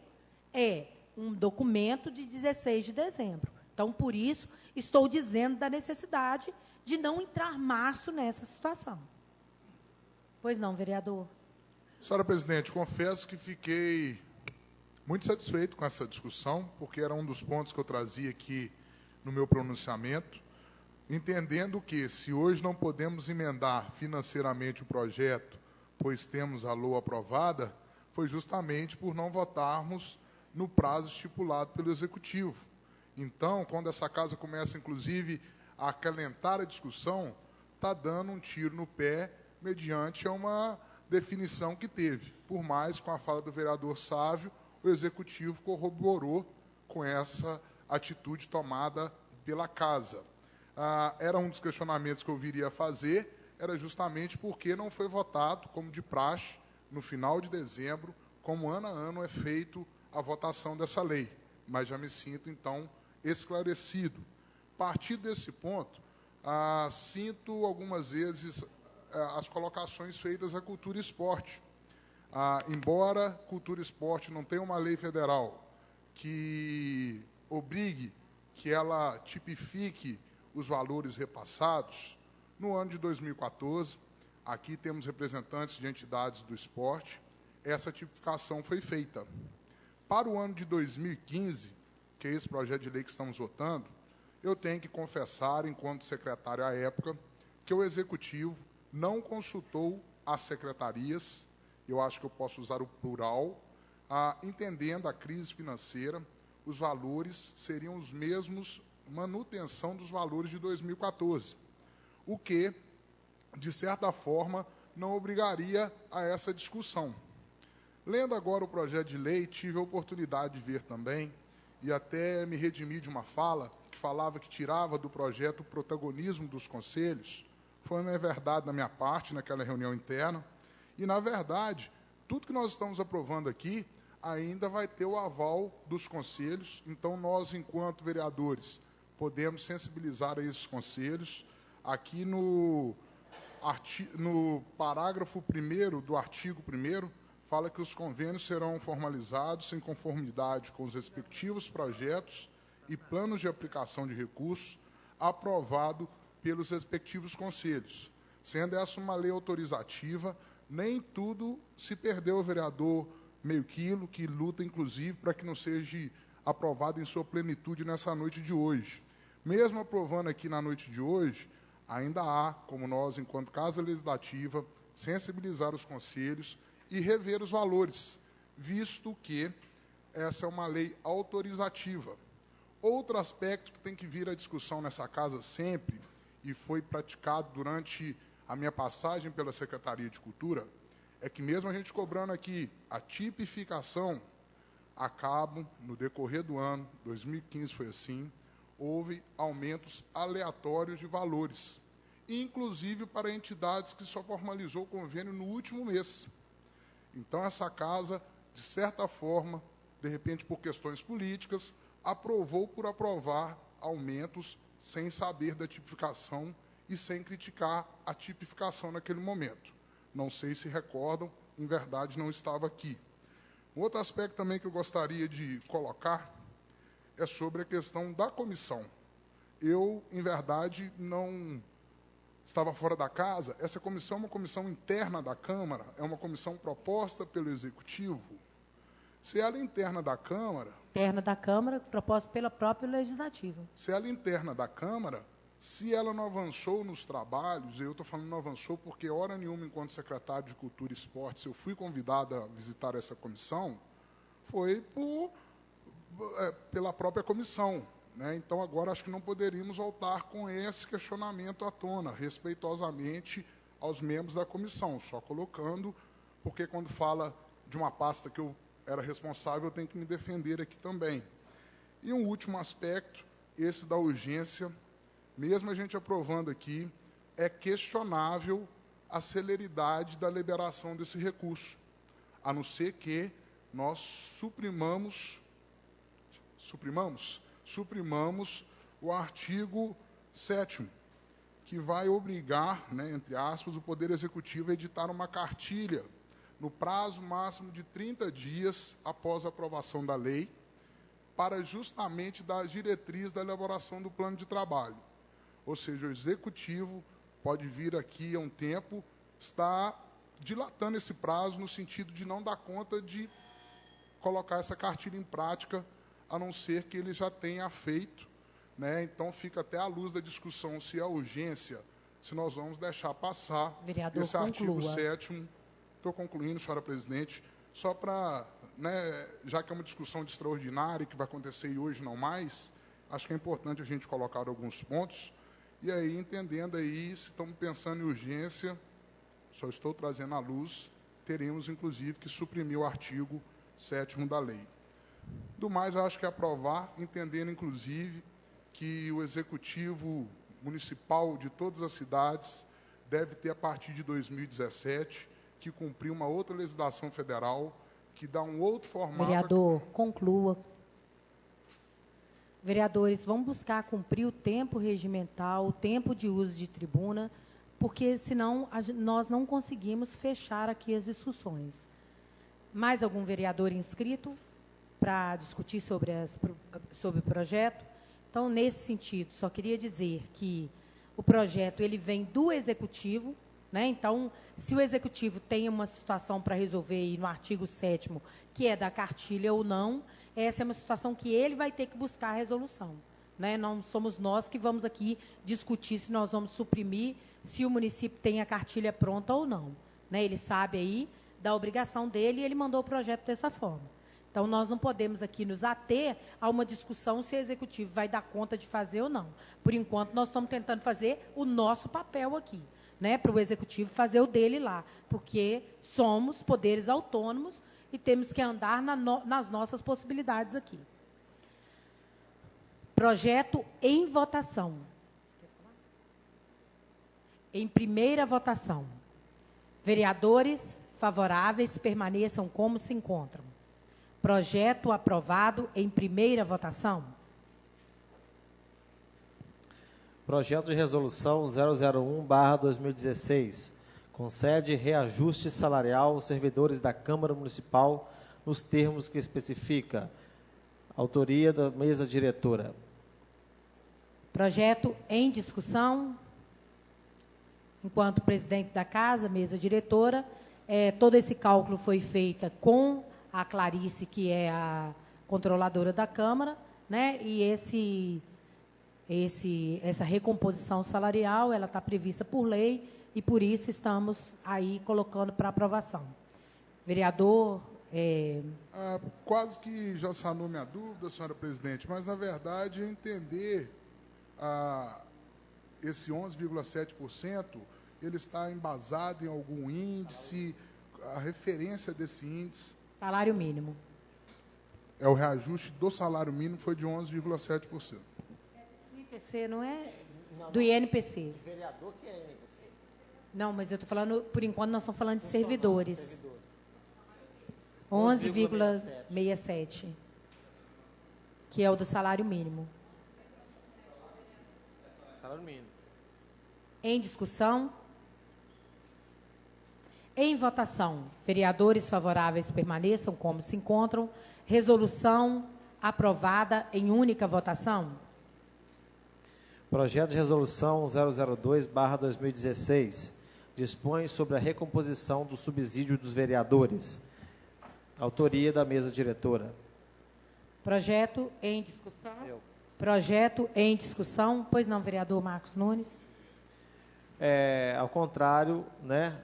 é um documento de 16 de dezembro. Então, por isso, estou dizendo da necessidade de não entrar março nessa situação. Pois não, vereador. Senhora presidente, confesso que fiquei muito satisfeito com essa discussão, porque era um dos pontos que eu trazia aqui no meu pronunciamento, entendendo que, se hoje não podemos emendar financeiramente o projeto, pois temos a LOA aprovada, foi justamente por não votarmos no prazo estipulado pelo Executivo. Então, quando essa casa começa, inclusive, a acalentar a discussão, está dando um tiro no pé mediante uma definição que teve. Por mais, com a fala do vereador Sávio, o Executivo corroborou com essa atitude tomada pela casa. Era um dos questionamentos que eu viria a fazer, era justamente porque não foi votado, como de praxe, no final de dezembro, como ano a ano é feito a votação dessa lei. Mas já me sinto, então, esclarecido. A partir desse ponto, sinto algumas vezes as colocações feitas à cultura e esporte. Embora cultura e esporte não tenha uma lei federal que obrigue que ela tipifique os valores repassados, no ano de 2014, aqui temos representantes de entidades do esporte, essa tipificação foi feita. Para o ano de 2015, que é esse projeto de lei que estamos votando, eu tenho que confessar, enquanto secretário à época, que o Executivo não consultou as secretarias, eu acho que eu posso usar o plural, entendendo a crise financeira, os valores seriam os mesmos, manutenção dos valores de 2014, o que, de certa forma, não obrigaria a essa discussão. Lendo agora o projeto de lei, tive a oportunidade de ver também, e até me redimi de uma fala, que falava que tirava do projeto o protagonismo dos conselhos. Foi uma verdade da minha parte, naquela reunião interna, e, na verdade, tudo que nós estamos aprovando aqui ainda vai ter o aval dos conselhos, então nós, enquanto vereadores, podemos sensibilizar a esses conselhos. Aqui no parágrafo 1º do artigo 1º, fala que os convênios serão formalizados em conformidade com os respectivos projetos e planos de aplicação de recursos aprovado pelos respectivos conselhos. Sendo essa uma lei autorizativa, nem tudo se perdeu, vereador Meio Quilo, que luta, inclusive, para que não seja aprovado em sua plenitude nessa noite de hoje. Mesmo aprovando aqui na noite de hoje, ainda há, como nós, enquanto Casa Legislativa, sensibilizar os conselhos e rever os valores, visto que essa é uma lei autorizativa. Outro aspecto que tem que vir à discussão nessa casa sempre, e foi praticado durante a minha passagem pela Secretaria de Cultura, é que mesmo a gente cobrando aqui a tipificação, acabam, no decorrer do ano, 2015 foi assim, houve aumentos aleatórios de valores, inclusive para entidades que só formalizou o convênio no último mês. Então, essa casa, de certa forma, de repente por questões políticas, aprovou por aprovar aumentos sem saber da tipificação e sem criticar a tipificação naquele momento. Não sei se recordam, em verdade não estava aqui. Um outro aspecto também que eu gostaria de colocar é sobre a questão da comissão. Eu, em verdade, não estava fora da casa. Essa comissão é uma comissão interna da Câmara, é uma comissão proposta pelo Executivo. Se ela é interna da Câmara... Interna da Câmara, proposta pela própria Legislativa. Se ela é interna da Câmara, se ela não avançou nos trabalhos, eu estou falando não avançou porque, hora nenhuma, enquanto secretário de Cultura e Esportes, eu fui convidado a visitar essa comissão, foi pela própria comissão. Né? Então, agora, acho que não poderíamos voltar com esse questionamento à tona, respeitosamente aos membros da comissão, só colocando, porque quando fala de uma pasta que eu era responsável, eu tenho que me defender aqui também. E um último aspecto, esse da urgência, mesmo a gente aprovando aqui, é questionável a celeridade da liberação desse recurso, a não ser que nós suprimamos o artigo 7º, que vai obrigar, né, entre aspas, o Poder Executivo a editar uma cartilha no prazo máximo de 30 dias após a aprovação da lei, para justamente dar diretriz da elaboração do plano de trabalho. Ou seja, o Executivo pode vir aqui a um tempo, está dilatando esse prazo no sentido de não dar conta de colocar essa cartilha em prática, a não ser que ele já tenha feito, né? Então, fica até à luz da discussão se a urgência, se nós vamos deixar passar Vereador, esse artigo conclua. 7º. Estou concluindo, senhora presidente, só para, né, já que é uma discussão de extraordinária, que vai acontecer e hoje não mais, acho que é importante a gente colocar alguns pontos, e aí, entendendo aí, se estamos pensando em urgência, só estou trazendo à luz, teremos, inclusive, que suprimir o artigo 7º da lei. Do mais, eu acho que é aprovar, entendendo, inclusive, que o Executivo Municipal de todas as cidades deve ter, a partir de 2017, que cumprir uma outra legislação federal, que dá um outro formato... Vereador, conclua. Vereadores, vamos buscar cumprir o tempo regimental, o tempo de uso de tribuna, porque, senão, nós não conseguimos fechar aqui as discussões. Mais algum vereador inscrito para discutir sobre o projeto? Então, nesse sentido, só queria dizer que o projeto ele vem do Executivo, né? Então, se o Executivo tem uma situação para resolver aí no artigo 7º, que é da cartilha ou não, essa é uma situação que ele vai ter que buscar a resolução, né? Não somos nós que vamos aqui discutir se nós vamos suprimir, se o município tem a cartilha pronta ou não, né? Ele sabe aí da obrigação dele e ele mandou o projeto dessa forma. Então, nós não podemos aqui nos ater a uma discussão se o Executivo vai dar conta de fazer ou não. Por enquanto, nós estamos tentando fazer o nosso papel aqui, né, para o Executivo fazer o dele lá, porque somos poderes autônomos e temos que andar nas nossas possibilidades aqui. Projeto em votação. Em primeira votação. Vereadores favoráveis permaneçam como se encontram. Projeto aprovado em primeira votação. Projeto de resolução 001/2016. Concede reajuste salarial aos servidores da Câmara Municipal nos termos que especifica. Autoria da mesa diretora. Projeto em discussão. Enquanto presidente da casa, mesa diretora, todo esse cálculo foi feito com a Clarice, que é a controladora da Câmara, né? E essa recomposição salarial, ela está prevista por lei e, por isso, estamos aí colocando para aprovação. Vereador... quase que já sanou minha dúvida, senhora presidente, mas, na verdade, é entender esse 11,7%, ele está embasado em algum índice, a referência desse índice... Salário mínimo. É o reajuste do salário mínimo, foi de 11,7%. Do IPC, não é? Do INPC. O vereador que é INPC. Não, mas eu estou falando, por enquanto, nós estamos falando de servidores. 11,67. Que é o do salário mínimo. Salário mínimo. Em discussão. Em votação, vereadores favoráveis permaneçam como se encontram. Resolução aprovada em única votação. Projeto de resolução 002/2016. Dispõe sobre a recomposição do subsídio dos vereadores. Autoria da mesa diretora. Projeto em discussão. Projeto em discussão. Pois não, vereador Marcos Nunes. Ao contrário, né?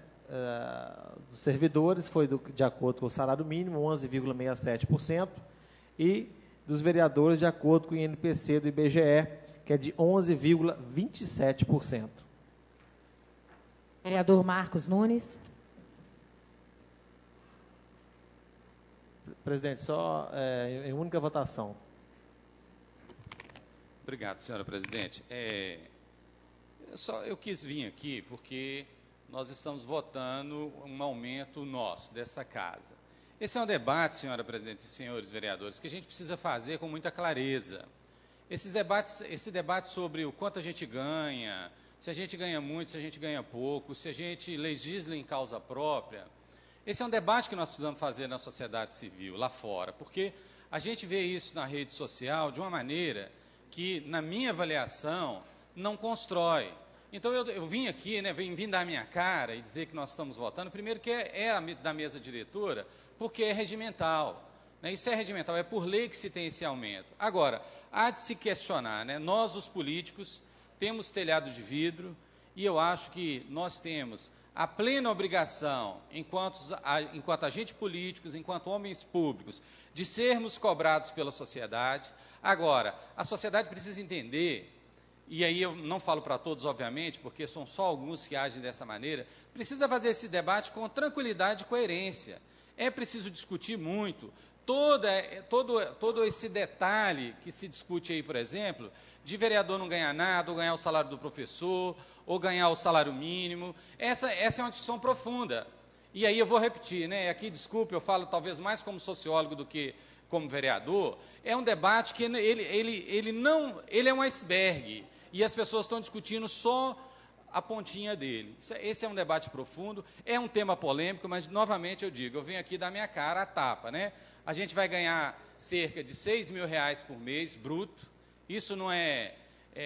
Dos servidores foi de acordo com o salário mínimo, 11,67%, e dos vereadores de acordo com o INPC do IBGE, que é de 11,27%. Vereador Marcos Nunes. Presidente, só em única votação. Obrigado, senhora presidente. Eu quis vir aqui porque nós estamos votando um aumento nosso, dessa casa. Esse é um debate, senhora presidente e senhores vereadores, que a gente precisa fazer com muita clareza. Esse debate sobre o quanto a gente ganha, se a gente ganha muito, se a gente ganha pouco, se a gente legisla em causa própria, esse é um debate que nós precisamos fazer na sociedade civil, lá fora, porque a gente vê isso na rede social de uma maneira que, na minha avaliação, não constrói. Então, eu vim aqui, né, vim dar a minha cara e dizer que nós estamos votando, primeiro que é da mesa diretora, porque é regimental. Né, isso é regimental, é por lei que se tem esse aumento. Agora, há de se questionar, né, nós, os políticos, temos telhado de vidro, e eu acho que nós temos a plena obrigação, enquanto agentes políticos, enquanto homens públicos, de sermos cobrados pela sociedade. Agora, a sociedade precisa entender, e aí eu não falo para todos, obviamente, porque são só alguns que agem dessa maneira, precisa fazer esse debate com tranquilidade e coerência. É preciso discutir muito. Todo esse detalhe que se discute aí, por exemplo, de vereador não ganhar nada, ou ganhar o salário do professor, ou ganhar o salário mínimo, essa é uma discussão profunda. E aí eu vou repetir, né? Aqui, desculpe, eu falo talvez mais como sociólogo do que como vereador, é um debate que ele é um iceberg, e as pessoas estão discutindo só a pontinha dele. Esse é um debate profundo, é um tema polêmico, mas, novamente, eu digo, eu venho aqui dar minha cara à tapa, né? A gente vai ganhar cerca de R$6.000 por mês, bruto. Isso não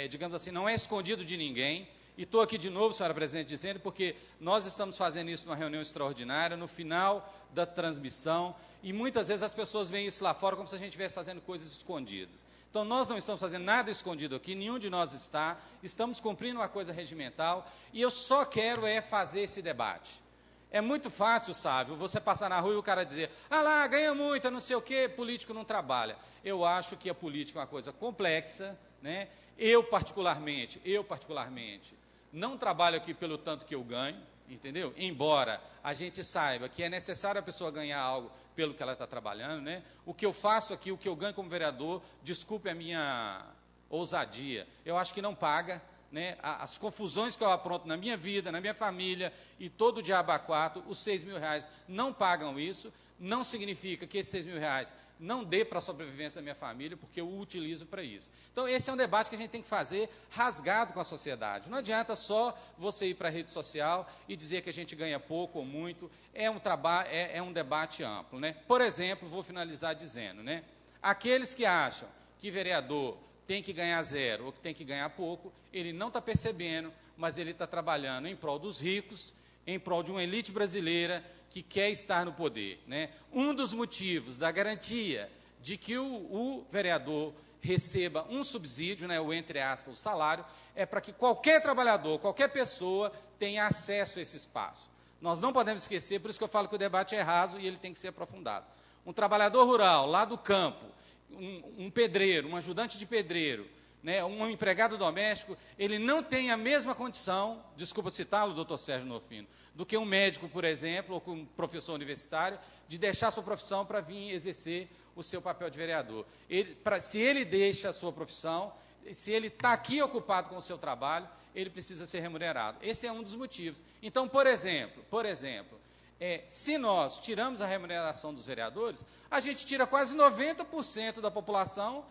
digamos assim, não é escondido de ninguém. E estou aqui de novo, senhora presidente, dizendo, porque nós estamos fazendo isso numa reunião extraordinária, no final da transmissão, e muitas vezes as pessoas veem isso lá fora como se a gente estivesse fazendo coisas escondidas. Então, nós não estamos fazendo nada escondido aqui, nenhum de nós está, estamos cumprindo uma coisa regimental, e eu só quero fazer esse debate. É muito fácil, Sávio, você passar na rua e o cara dizer, lá, ganha muito, não sei o quê, político não trabalha. Eu acho que a política é uma coisa complexa, né? Eu particularmente, não trabalho aqui pelo tanto que eu ganho, entendeu? Embora a gente saiba que é necessário a pessoa ganhar algo pelo que ela está trabalhando, né? O que eu faço aqui, o que eu ganho como vereador, desculpe a minha ousadia, eu acho que não paga, né? As confusões que eu apronto na minha vida, na minha família e todo o diabo a quatro, os R$6.000 não pagam isso, não significa que esses R$6.000 não dê para a sobrevivência da minha família, porque eu o utilizo para isso. Então, esse é um debate que a gente tem que fazer rasgado com a sociedade. Não adianta só você ir para a rede social e dizer que a gente ganha pouco ou muito. É um debate amplo, né? Por exemplo, vou finalizar dizendo, né? Aqueles que acham que vereador tem que ganhar zero ou que tem que ganhar pouco, ele não está percebendo, mas ele está trabalhando em prol dos ricos, em prol de uma elite brasileira que quer estar no poder, né? Um dos motivos da garantia de que o vereador receba um subsídio, né, ou entre aspas, o salário, é para que qualquer trabalhador, qualquer pessoa tenha acesso a esse espaço. Nós não podemos esquecer, por isso que eu falo que o debate é raso e ele tem que ser aprofundado. Um trabalhador rural, lá do campo, um pedreiro, um ajudante de pedreiro, né, um empregado doméstico, ele não tem a mesma condição, desculpa citá-lo, doutor Sérgio Nofino, do que um médico, por exemplo, ou um professor universitário, de deixar sua profissão para vir exercer o seu papel de vereador. Se ele deixa a sua profissão, se ele está aqui ocupado com o seu trabalho, ele precisa ser remunerado. Esse é um dos motivos. Então, por exemplo, se nós tiramos a remuneração dos vereadores, a gente tira quase 90% da população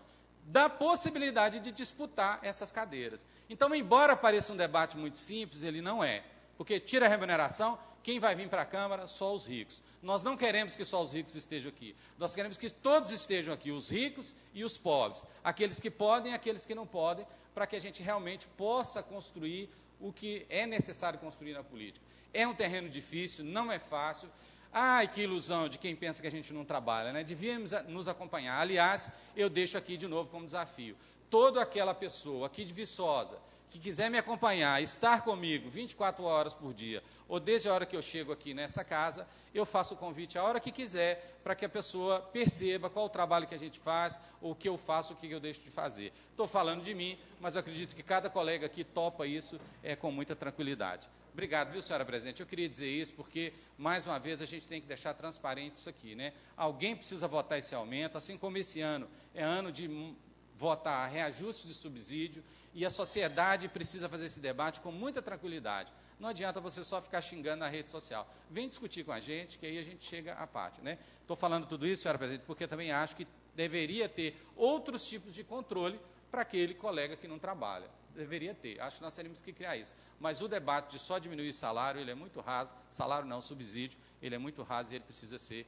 da possibilidade de disputar essas cadeiras. Então, embora pareça um debate muito simples, ele não é. Porque tira a remuneração, quem vai vir para a Câmara? Só os ricos. Nós não queremos que só os ricos estejam aqui. Nós queremos que todos estejam aqui, os ricos e os pobres. Aqueles que podem e aqueles que não podem, para que a gente realmente possa construir o que é necessário construir na política. É um terreno difícil, não é fácil. Ai, que ilusão de quem pensa que a gente não trabalha, né? Devíamos nos acompanhar. Aliás, eu deixo aqui de novo como desafio. Toda aquela pessoa aqui de Viçosa que quiser me acompanhar, estar comigo 24 horas por dia, ou desde a hora que eu chego aqui nessa casa, eu faço o convite a hora que quiser, para que a pessoa perceba qual o trabalho que a gente faz, ou o que eu faço, o que eu deixo de fazer. Estou falando de mim, mas eu acredito que cada colega aqui topa isso com muita tranquilidade. Obrigado, viu, senhora presidente? Eu queria dizer isso porque, mais uma vez, a gente tem que deixar transparente isso aqui, né? Alguém precisa votar esse aumento, assim como esse ano é ano de votar reajuste de subsídio, e a sociedade precisa fazer esse debate com muita tranquilidade. Não adianta você só ficar xingando na rede social. Vem discutir com a gente, que aí a gente chega à parte, né? Estou falando tudo isso, senhora presidente, porque também acho que deveria ter outros tipos de controle para aquele colega que não trabalha. Deveria ter. Acho que nós teríamos que criar isso. Mas o debate de só diminuir salário, ele é muito raso. Salário não, subsídio, ele é muito raso e ele precisa ser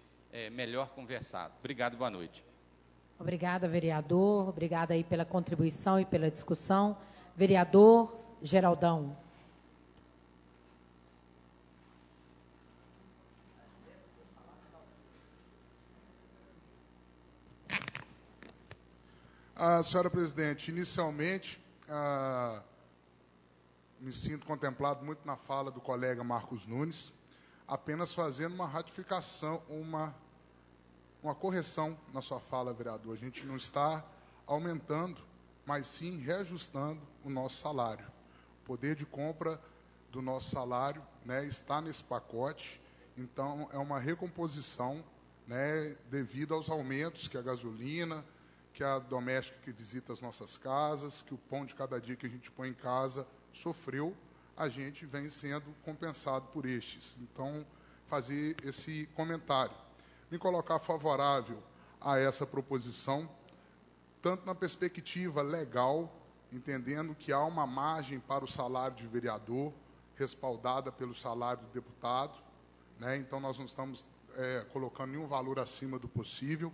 melhor conversado. Obrigado, boa noite. Obrigada, vereador. Obrigada aí pela contribuição e pela discussão. Vereador Geraldão. Senhora presidente, inicialmente, me sinto contemplado muito na fala do colega Marcos Nunes, apenas fazendo uma ratificação, uma correção na sua fala, vereador. A gente não está aumentando, mas sim reajustando o nosso salário. O poder de compra do nosso salário, né, está nesse pacote, então é uma recomposição, né, devido aos aumentos que a gasolina, que a doméstica que visita as nossas casas, que o pão de cada dia que a gente põe em casa sofreu, a gente vem sendo compensado por estes. Então, fazer esse comentário. Me colocar favorável a essa proposição, tanto na perspectiva legal, entendendo que há uma margem para o salário de vereador, respaldada pelo salário do deputado, né? Então, nós não estamos colocando nenhum valor acima do possível.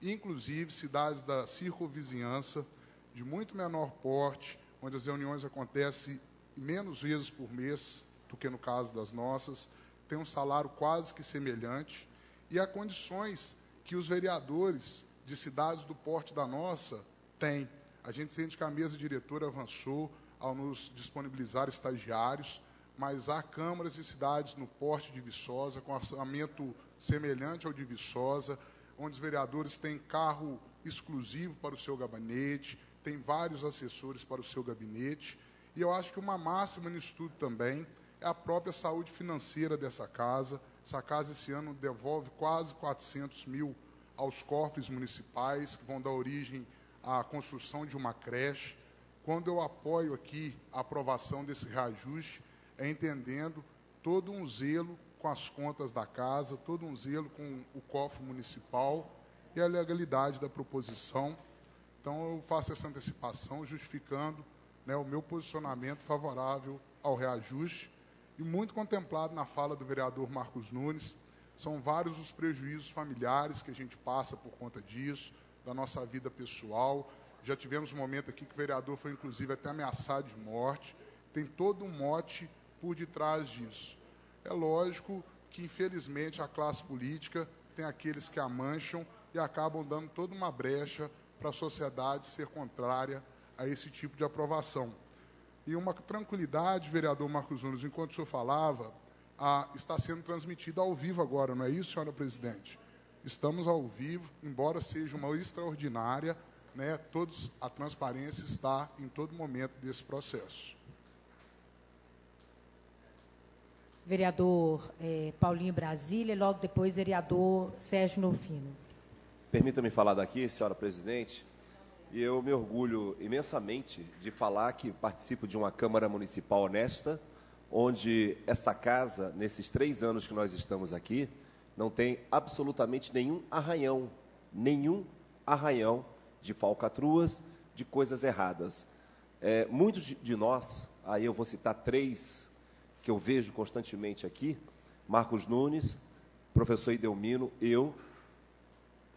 Inclusive, cidades da circunvizinhança, de muito menor porte, onde as reuniões acontecem menos vezes por mês do que no caso das nossas, tem um salário quase que semelhante, e há condições que os vereadores de cidades do porte da nossa têm. A gente sente que a mesa diretora avançou ao nos disponibilizar estagiários, mas há câmaras de cidades no porte de Viçosa, com orçamento semelhante ao de Viçosa, onde os vereadores têm carro exclusivo para o seu gabinete, tem vários assessores para o seu gabinete, e eu acho que uma máxima nisso tudo também é a própria saúde financeira dessa casa. Essa casa, esse ano, devolve quase 400 mil aos cofres municipais, que vão dar origem à construção de uma creche. Quando eu apoio aqui a aprovação desse reajuste, é entendendo todo um zelo com as contas da casa, todo um zelo com o cofre municipal e a legalidade da proposição. Então, eu faço essa antecipação, justificando, né, o meu posicionamento favorável ao reajuste, e muito contemplado na fala do vereador Marcos Nunes. São vários os prejuízos familiares que a gente passa por conta disso, da nossa vida pessoal. Já tivemos um momento aqui que o vereador foi, inclusive, até ameaçado de morte. Tem todo um mote por detrás disso. É lógico que, infelizmente, a classe política tem aqueles que a mancham e acabam dando toda uma brecha para a sociedade ser contrária a esse tipo de aprovação. E uma tranquilidade, vereador Marcos Nunes, enquanto o senhor falava, está sendo transmitido ao vivo agora, não é isso, senhora presidente? Estamos ao vivo, embora seja uma extraordinária, né, a transparência está em todo momento desse processo. Vereador Paulinho Brasília, e logo depois vereador Sérgio Nofino. Permita-me falar daqui, senhora presidente, e eu me orgulho imensamente de falar que participo de uma Câmara Municipal honesta, onde esta casa, nesses 3 anos que nós estamos aqui, não tem absolutamente nenhum arranhão de falcatruas, de coisas erradas. Muitos de nós, aí eu vou citar 3 que eu vejo constantemente aqui: Marcos Nunes, professor Idelmino, eu,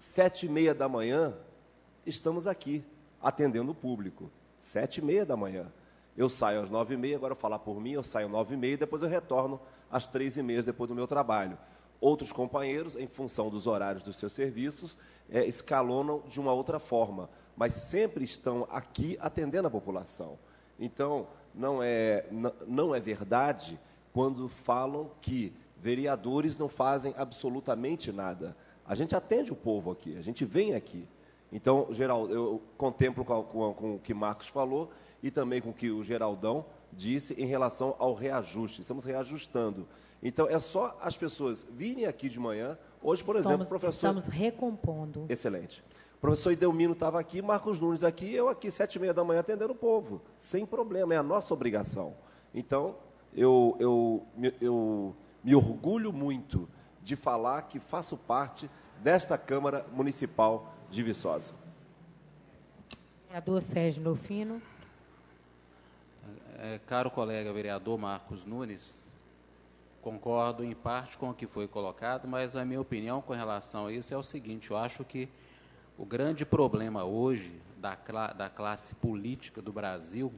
7h30 da manhã, estamos aqui, atendendo o público. 7h30 da manhã. Eu saio às 9h30, agora eu falar por mim, eu saio às 9h30, depois eu retorno às 3h30, depois do meu trabalho. Outros companheiros, em função dos horários dos seus serviços, escalonam de uma outra forma, mas sempre estão aqui atendendo a população. Então, não é verdade quando falam que vereadores não fazem absolutamente nada. A gente atende o povo aqui, a gente vem aqui. Então, Geraldo, eu contemplo com o que Marcos falou e também com o que o Geraldão disse em relação ao reajuste. Estamos reajustando. Então, é só as pessoas virem aqui de manhã. Hoje, por exemplo, o professor... Estamos recompondo. Excelente. O professor Idelmino estava aqui, Marcos Nunes aqui, eu aqui, 7h30 da manhã, atendendo o povo. Sem problema, é a nossa obrigação. Então, eu me orgulho muito de falar que faço parte desta Câmara Municipal de Viçosa. Vereador Sérgio Nofino. Caro colega vereador Marcos Nunes, concordo em parte com o que foi colocado, mas a minha opinião com relação a isso é o seguinte: eu acho que o grande problema hoje da classe política do Brasil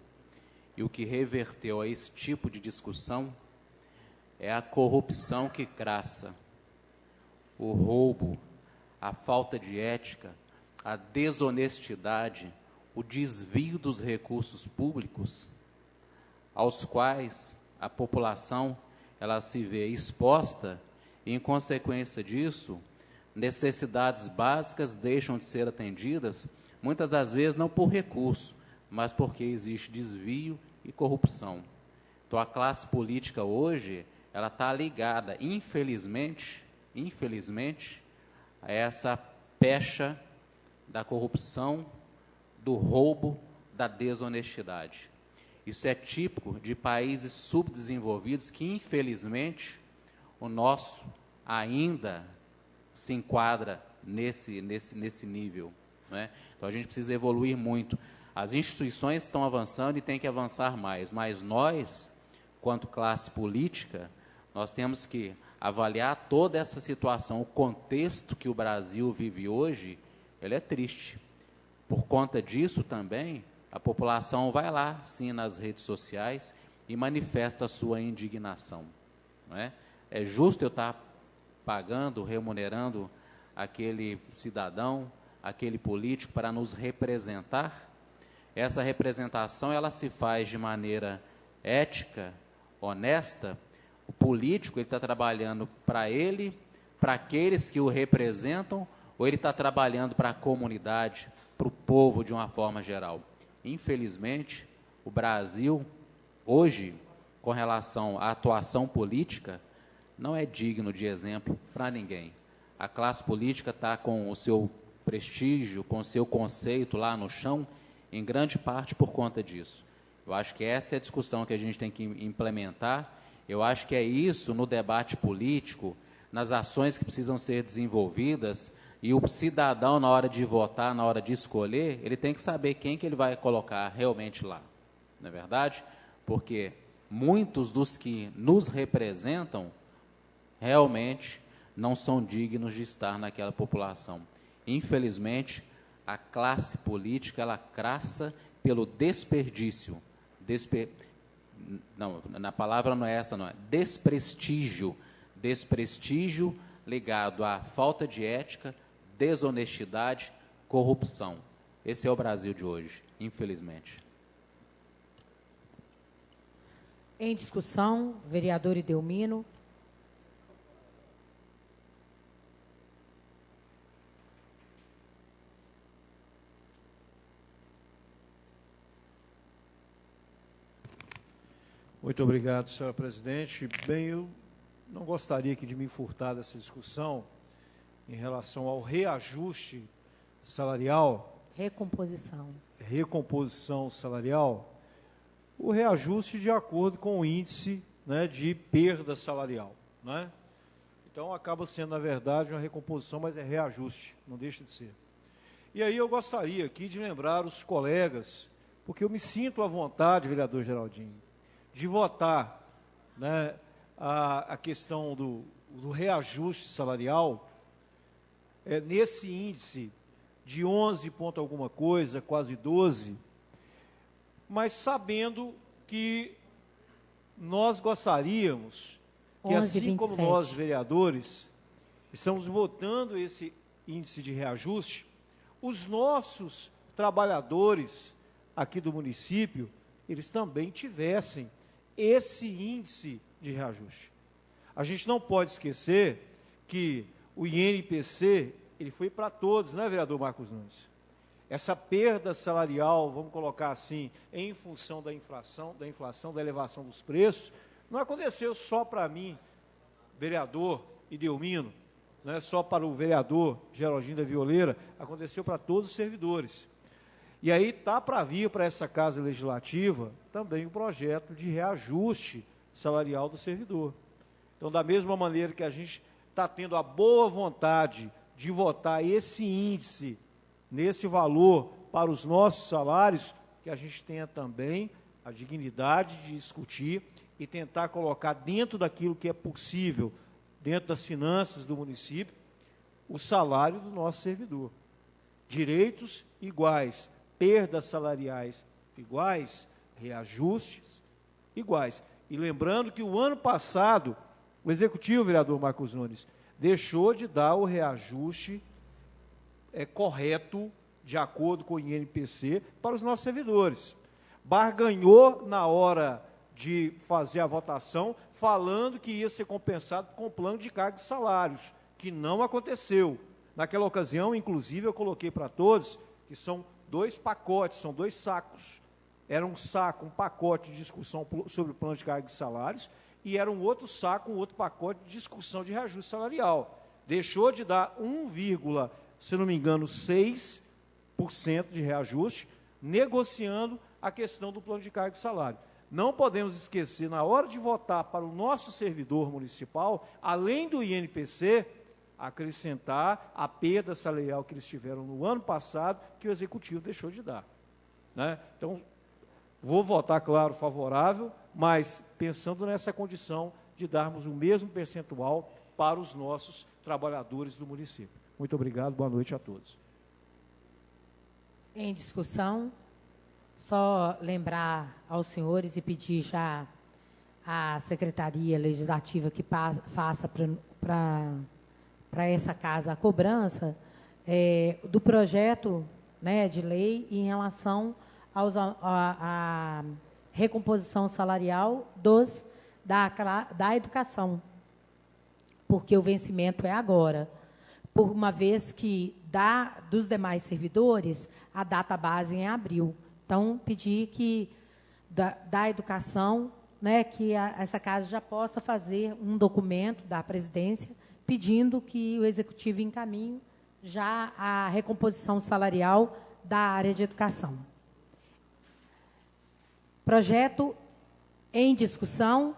e o que reverteu a esse tipo de discussão é a corrupção que crassa, o roubo, a falta de ética, a desonestidade, o desvio dos recursos públicos, aos quais a população ela se vê exposta, e, em consequência disso, necessidades básicas deixam de ser atendidas, muitas das vezes não por recurso, mas porque existe desvio e corrupção. Então, a classe política hoje, ela está ligada, infelizmente, a essa pecha da corrupção, do roubo, da desonestidade. Isso é típico de países subdesenvolvidos que, infelizmente, o nosso ainda se enquadra nesse nível, né? Então, a gente precisa evoluir muito. As instituições estão avançando e têm que avançar mais, mas nós, quanto classe política, nós temos que avaliar toda essa situação. O contexto que o Brasil vive hoje, ele é triste. Por conta disso também, a população vai lá, sim, nas redes sociais e manifesta a sua indignação, não é? É justo eu estar pagando, remunerando aquele cidadão, aquele político para nos representar? Essa representação, ela se faz de maneira ética, honesta. O político, ele está trabalhando para ele, para aqueles que o representam, ou ele está trabalhando para a comunidade, para o povo de uma forma geral? Infelizmente, o Brasil, hoje, com relação à atuação política, não é digno de exemplo para ninguém. A classe política está com o seu prestígio, com o seu conceito lá no chão, em grande parte por conta disso. Eu acho que essa é a discussão que a gente tem que implementar. Eu acho que é isso no debate político, nas ações que precisam ser desenvolvidas, e o cidadão, na hora de votar, na hora de escolher, ele tem que saber quem que ele vai colocar realmente lá, não é verdade? Porque muitos dos que nos representam realmente não são dignos de estar naquela população. Infelizmente, a classe política, ela crassa pelo desperdício. Não, na palavra não é essa, não é. Desprestígio. Desprestígio ligado à falta de ética, desonestidade, corrupção. Esse é o Brasil de hoje, infelizmente. Em discussão, vereador Idelmino. Muito obrigado, senhora presidente. Bem, eu não gostaria aqui de me furtar dessa discussão em relação ao reajuste salarial. Recomposição salarial. O reajuste de acordo com o índice, né, de perda salarial, né? Então, acaba sendo, na verdade, uma recomposição, mas é reajuste, não deixa de ser. E aí eu gostaria aqui de lembrar os colegas, porque eu me sinto à vontade, vereador Geraldinho, de votar, né, a questão do reajuste salarial nesse índice de 11 ponto alguma coisa, quase 12, mas sabendo que nós gostaríamos que, assim como nós, vereadores, estamos votando esse índice de reajuste, os nossos trabalhadores aqui do município, eles também tivessem esse índice de reajuste. A gente não pode esquecer que o INPC, ele foi para todos, né, vereador Marcos Nunes? Essa perda salarial, vamos colocar assim, em função da inflação, da elevação dos preços, não aconteceu só para mim, vereador Idelmino, não é só para o vereador Geraldinho da Violeira, aconteceu para todos os servidores. E aí está para vir para essa Casa Legislativa também o projeto de reajuste salarial do servidor. Então, da mesma maneira que a gente está tendo a boa vontade de votar esse índice, nesse valor para os nossos salários, que a gente tenha também a dignidade de discutir e tentar colocar dentro daquilo que é possível, dentro das finanças do município, o salário do nosso servidor. Direitos iguais, perdas salariais iguais, reajustes iguais. E lembrando que o ano passado, o executivo, vereador Marcos Nunes, deixou de dar o reajuste correto de acordo com o INPC, para os nossos servidores. Barganhou na hora de fazer a votação, falando que ia ser compensado com plano de cargos e salários, que não aconteceu. Naquela ocasião, inclusive, eu coloquei para todos que são 2 pacotes, são 2 sacos. Era um saco, um pacote de discussão sobre o plano de cargos e salários, e era um outro saco, um outro pacote de discussão de reajuste salarial. Deixou de dar 1, se não me engano, 6% de reajuste, negociando a questão do plano de cargo e salário. Não podemos esquecer, na hora de votar para o nosso servidor municipal, além do INPC, acrescentar a perda salarial que eles tiveram no ano passado, que o Executivo deixou de dar. Né? Então, vou votar, claro, favorável, mas pensando nessa condição de darmos o mesmo percentual para os nossos trabalhadores do município. Muito obrigado, boa noite a todos. Em discussão, só lembrar aos senhores e pedir já à Secretaria Legislativa que faça para essa casa a cobrança do projeto, né, de lei em relação à recomposição salarial da educação, porque o vencimento é agora, por uma vez que dos demais servidores, a data base é em abril. Então, pedir que da educação, né, que essa casa já possa fazer um documento da presidência pedindo que o Executivo encaminhe já a recomposição salarial da área de educação. Projeto em discussão,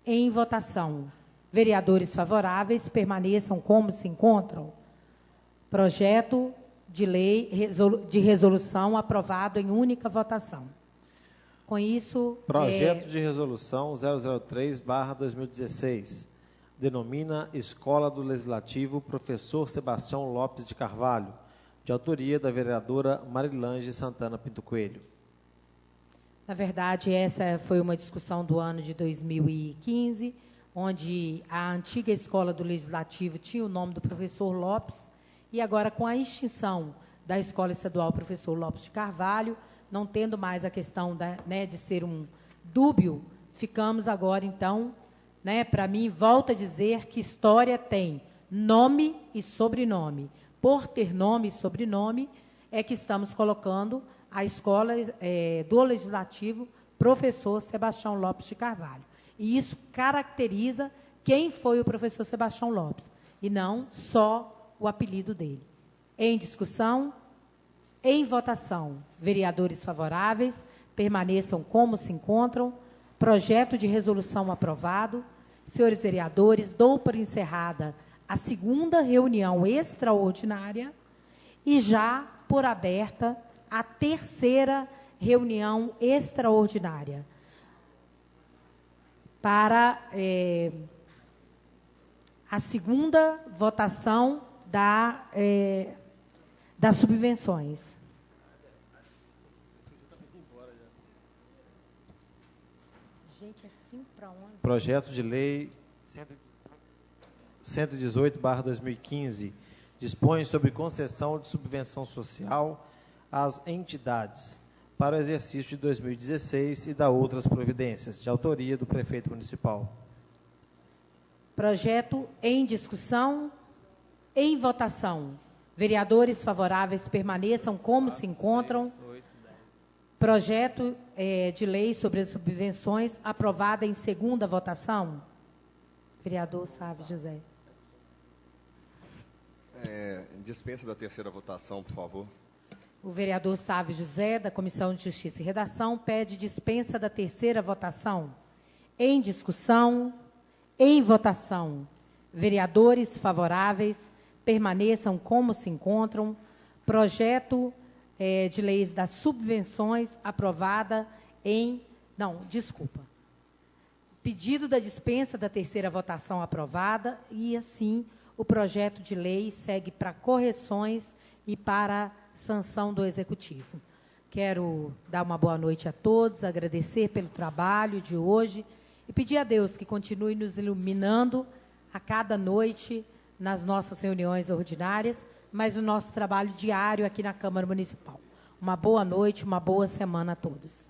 em votação. Vereadores favoráveis permaneçam como se encontram. Projeto de lei de resolução aprovado em única votação. Com isso... Projeto de resolução 003/2016. Denomina Escola do Legislativo Professor Sebastião Lopes de Carvalho, de autoria da vereadora Marilange Santana Pinto Coelho. Na verdade, essa foi uma discussão do ano de 2015, onde a antiga Escola do Legislativo tinha o nome do professor Lopes, e agora, com a extinção da Escola Estadual Professor Lopes de Carvalho, não tendo mais a questão de ser um dúbio, ficamos agora, então, para mim, volto a dizer que história tem nome e sobrenome. Por ter nome e sobrenome, é que estamos colocando a Escola do Legislativo Professor Sebastião Lopes de Carvalho. E isso caracteriza quem foi o professor Sebastião Lopes, e não só o apelido dele. Em discussão, em votação, vereadores favoráveis, permaneçam como se encontram. Projeto de resolução aprovado. Senhores vereadores, dou por encerrada a 2ª reunião extraordinária e já por aberta a 3ª reunião extraordinária para a 2ª votação das subvenções. Gente, é 5 para 11. Projeto de lei 118/2015 dispõe sobre concessão de subvenção social às entidades para o exercício de 2016 e dá outras providências, de autoria do prefeito municipal. Projeto em discussão, em votação. Vereadores favoráveis permaneçam como se encontram. Projeto de lei sobre as subvenções aprovada em 2ª votação. Vereador Sávio José. Dispensa da 3ª votação, por favor. O vereador Sávio José, da Comissão de Justiça e Redação, pede dispensa da 3ª votação. Em discussão, em votação. Vereadores favoráveis permaneçam como se encontram. Projeto de leis das subvenções aprovada em... Não, desculpa. Pedido da dispensa da 3ª votação aprovada e, assim, o projeto de lei segue para correções e para sanção do Executivo. Quero dar uma boa noite a todos, agradecer pelo trabalho de hoje e pedir a Deus que continue nos iluminando a cada noite nas nossas reuniões ordinárias, mas o nosso trabalho diário aqui na Câmara Municipal. Uma boa noite, uma boa semana a todos.